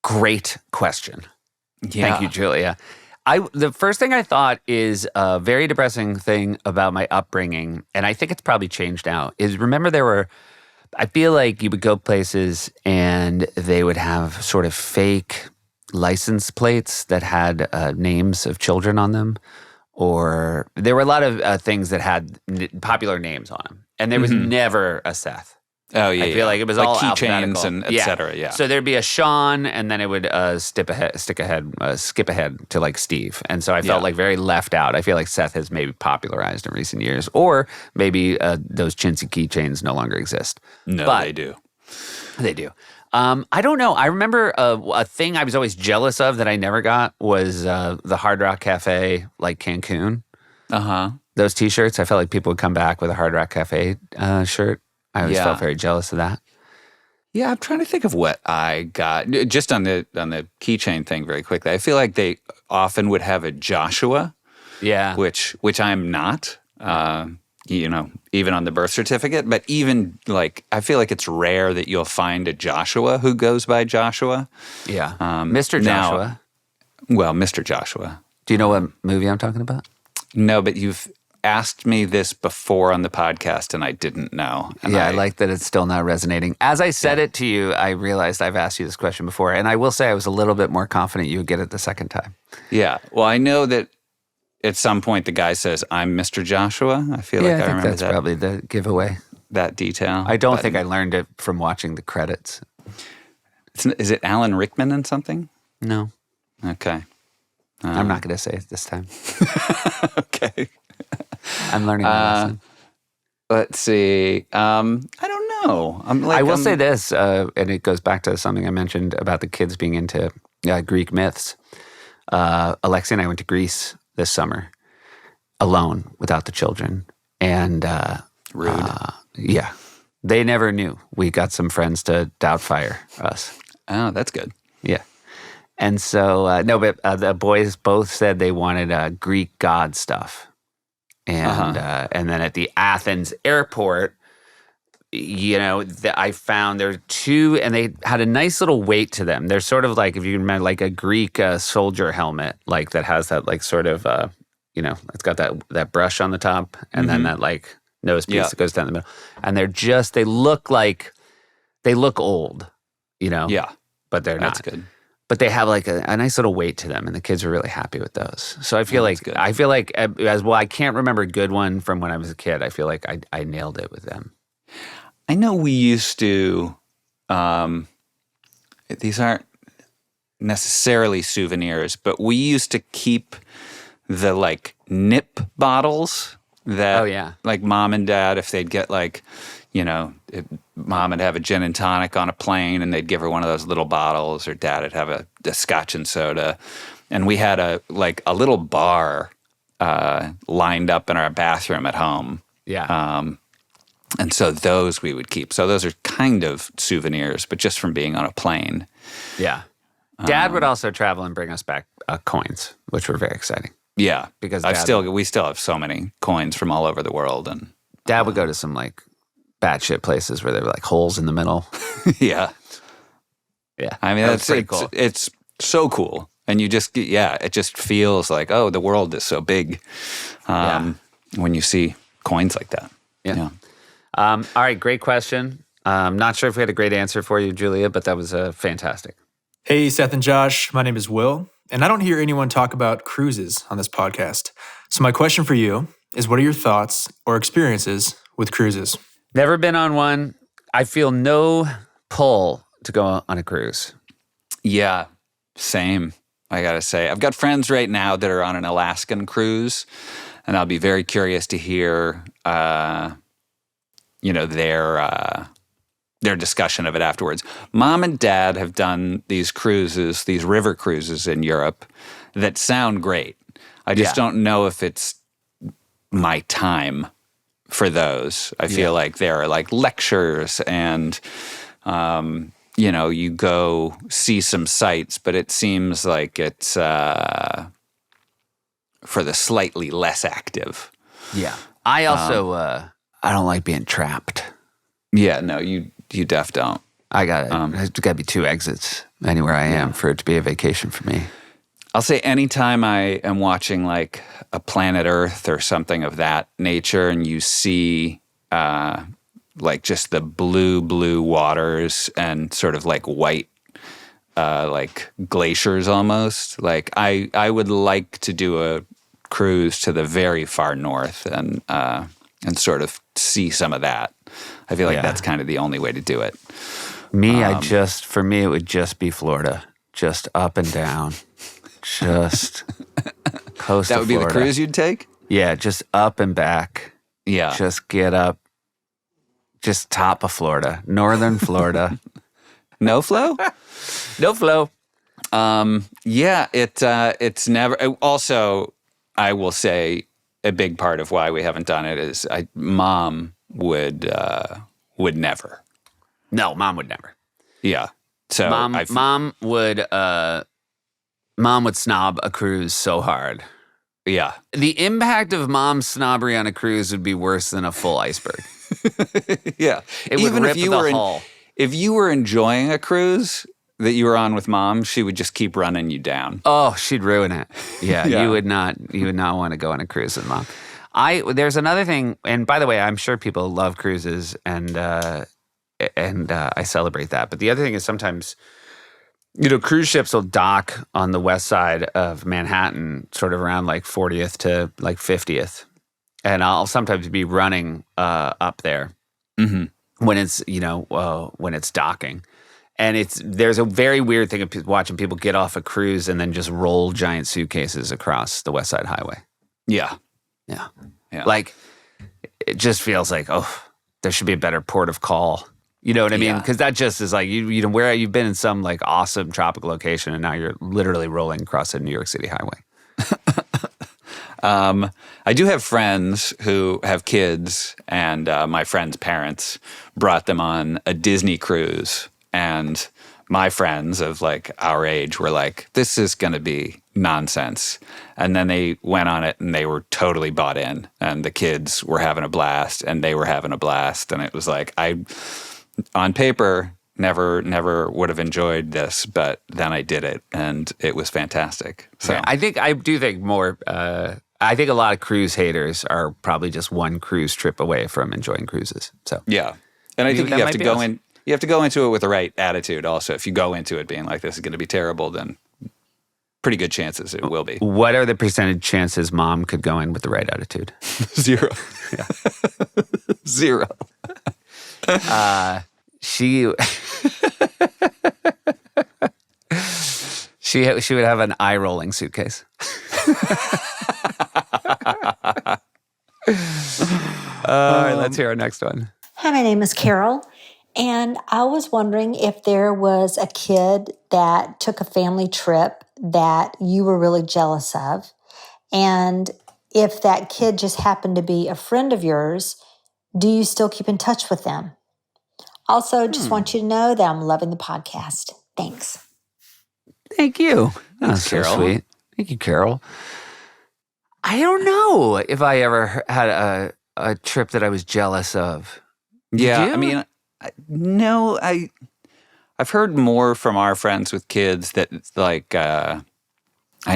Great question. Yeah. Thank you, Julia. The first thing I thought is a very depressing thing about my upbringing, and I think it's probably changed now, is remember I feel like you would go places and they would have sort of fake license plates that had names of children on them, or there were a lot of things that had popular names on them, and there was never a Seth. Oh yeah, I feel like it was like all keychains alphabetical. and et cetera. Yeah. So there'd be a Sean, and then it would skip ahead to like Steve, and so I felt like very left out. I feel like Seth has maybe popularized in recent years, or maybe those chintzy keychains no longer exist. No, but they do. They do. I don't know. I remember a thing I was always jealous of that I never got was the Hard Rock Cafe, like Cancun. Those T-shirts. I felt like people would come back with a Hard Rock Cafe shirt. I always felt very jealous of that. Yeah, I'm trying to think of what I got. Just on the keychain thing very quickly. I feel like they often would have a Joshua. Yeah. Which I'm not. Even on the birth certificate, but even like I feel like it's rare that you'll find a Joshua who goes by Joshua. Yeah. Mr. Joshua. Well, Mr. Joshua. Do you know what movie I'm talking about? No, but you've asked me this before on the podcast and I didn't know. And I like that it's still not resonating. As I said it to you, I realized I've asked you this question before, and I will say I was a little bit more confident you would get it the second time. Yeah. Well, I know that at some point the guy says, "I'm Mr. Joshua." I feel like I remember that's probably the giveaway. That detail. I don't think I learned it from watching the credits. Is it Alan Rickman in something? No. Okay. I'm not going to say it this time. Okay. I'm learning my lesson. Let's see. I don't know. I will say this, and it goes back to something I mentioned about the kids being into Greek myths. Alexia and I went to Greece this summer alone without the children. And rude. Yeah. They never knew. We got some friends to doubtfire us. Oh, that's good. Yeah. And so, but the boys both said they wanted Greek god stuff. And and then at the Athens airport, I found there were two, and they had a nice little weight to them. They're sort of like, if you remember, like a Greek soldier helmet, like that has that like sort of, it's got that brush on the top, and then that like nose piece that goes down the middle. And they look old, Yeah. but they're not. That's good. But they have like a nice little weight to them, and the kids are really happy with those. So I feel like as well. I can't remember a good one from when I was a kid. I feel like I nailed it with them. I know we used to. These aren't necessarily souvenirs, but we used to keep the like nip bottles that, like mom and dad, if they'd get like, if mom would have a gin and tonic on a plane and they'd give her one of those little bottles, or dad would have a scotch and soda. And we had a little bar lined up in our bathroom at home. Yeah. And so those we would keep. So those are kind of souvenirs, but just from being on a plane. Yeah. Dad would also travel and bring us back coins, which were very exciting. Yeah, Because we still have so many coins from all over the world, and Dad would go to some like batshit places where there were like holes in the middle. yeah. I mean, That's pretty cool. It's so cool, and you just it just feels like, oh, the world is so big when you see coins like that. Yeah. All right, great question. Not sure if we had a great answer for you, Julia, but that was fantastic. Hey, Seth and Josh. My name is Will, and I don't hear anyone talk about cruises on this podcast. So my question for you is, what are your thoughts or experiences with cruises? Never been on one. I feel no pull to go on a cruise. Yeah, same. I gotta say, I've got friends right now that are on an Alaskan cruise, and I'll be very curious to hear, their discussion of it afterwards. Mom and Dad have done these cruises, these river cruises in Europe that sound great. I just don't know if it's my time for those. I feel like there are like lectures and, you go see some sights, but it seems like it's for the slightly less active. Yeah. I also, I don't like being trapped. Yeah, no, you def don't. There's got to be 2 exits anywhere I am for it to be a vacation for me. I'll say anytime I am watching like a Planet Earth or something of that nature, and you see like just the blue waters and sort of like white like glaciers almost. Like I would like to do a cruise to the very far north and sort of see some of that. I feel like that's kind of the only way to do it. For me, it would just be Florida. Just up and down. Just coast That of would be Florida. the cruise you'd take? Yeah, just up and back. Yeah. Just get up. Just top of Florida. Northern Florida. No flow? No flow. It's never. Also, I will say a big part of why we haven't done it is Mom would never. No, Mom would never. Yeah. So Mom would snob a cruise so hard. Yeah. The impact of Mom's snobbery on a cruise would be worse than a full iceberg. Yeah. It would rip the hull. If you were enjoying a cruise that you were on with Mom, she would just keep running you down. Oh, she'd ruin it. Yeah, Yeah. you would not want to go on a cruise with Mom. There's another thing, and by the way, I'm sure people love cruises, and I celebrate that. But the other thing is sometimes, cruise ships will dock on the west side of Manhattan, sort of around like 40th to like 50th, and I'll sometimes be running up there when it's when it's docking. And there's a very weird thing of watching people get off a cruise and then just roll giant suitcases across the West Side Highway. Yeah. Yeah. Yeah. Like, it just feels like, there should be a better port of call. You know what I mean? Yeah. Because that just is like, where you've been in some like awesome tropical location and now you're literally rolling across a New York City highway. I do have friends who have kids, and my friends' parents brought them on a Disney cruise. And my friends of like our age were like, this is going to be nonsense. And then they went on it and they were totally bought in. And the kids were having a blast and they were having a blast. And it was like, on paper, never would have enjoyed this, but then I did it and it was fantastic. So Yeah, I think a lot of cruise haters are probably just one cruise trip away from enjoying cruises. So yeah. And I think that you have might to be go us. in. You have to go into it with the right attitude also. If you go into it being like, this is going to be terrible, then pretty good chances it will be. what are the percentage chances Mom could go in with the right attitude? 0. Zero. She would have an eye-rolling suitcase. All right, let's hear our next one. Hi, my name is Carol, and I was wondering if there was a kid that took a family trip that you were really jealous of, and if that kid just happened to be a friend of yours, do you still keep in touch with them? Also, just want you to know that I'm loving the podcast. Thanks. Thank you. Thanks, That's Carol. so sweet. Thank you, Carol. I don't know if I ever had a trip that I was jealous of. Yeah, you? I mean, no, I've heard more from our friends with kids that like I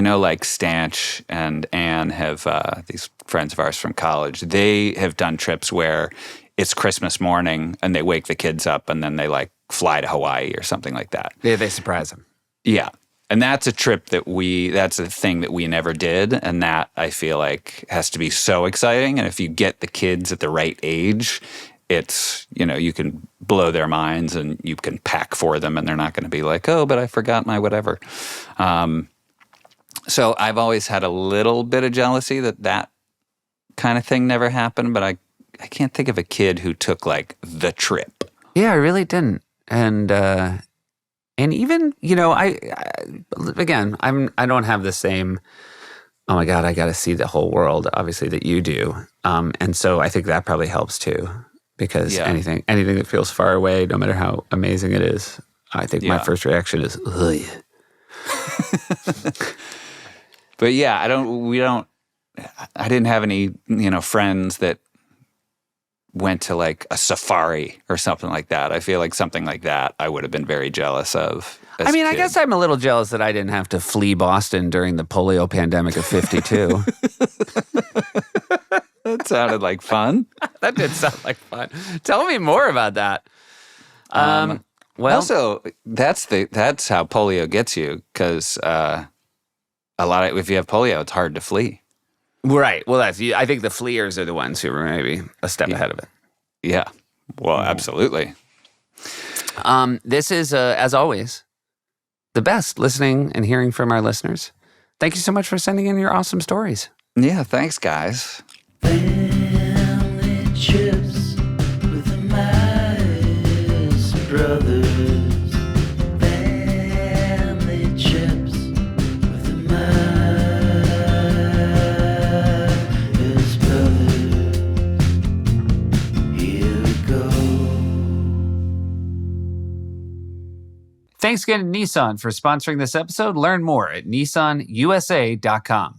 know like Stanch and Anne have these friends of ours from college. They have done trips where it's Christmas morning and they wake the kids up and then they like fly to Hawaii or something like that. Yeah, they surprise them. Yeah. And that's a trip that's a thing that we never did. And that I feel like has to be so exciting. And if you get the kids at the right age, it's, you can blow their minds and you can pack for them and they're not going to be like, oh, but I forgot my whatever. So I've always had a little bit of jealousy that kind of thing never happened. But I can't think of a kid who took like the trip. Yeah, I really didn't. And even, I don't have the same, oh my God, I got to see the whole world, obviously, that you do. And so I think that probably helps too, because anything that feels far away, no matter how amazing it is, I think my first reaction is, ugh. But yeah, I didn't have any, friends that went to like a safari or something like that. I feel like something like that I would have been very jealous of. I mean, I guess I'm a little jealous that I didn't have to flee Boston during the polio pandemic of 52. That sounded like fun. That did sound like fun. Tell me more about that. Well, also that's how polio gets you, because if you have polio, it's hard to flee. Right. Well, I think the fleers are the ones who are maybe a step ahead of it. Yeah. Well, absolutely. This is, as always, the best listening and hearing from our listeners. Thank you so much for sending in your awesome stories. Yeah. Thanks, guys. Family trips with the Myers brothers. Family trips with the Myers brothers. Here we go. Thanks again to Nissan for sponsoring this episode. Learn more at nissanusa.com.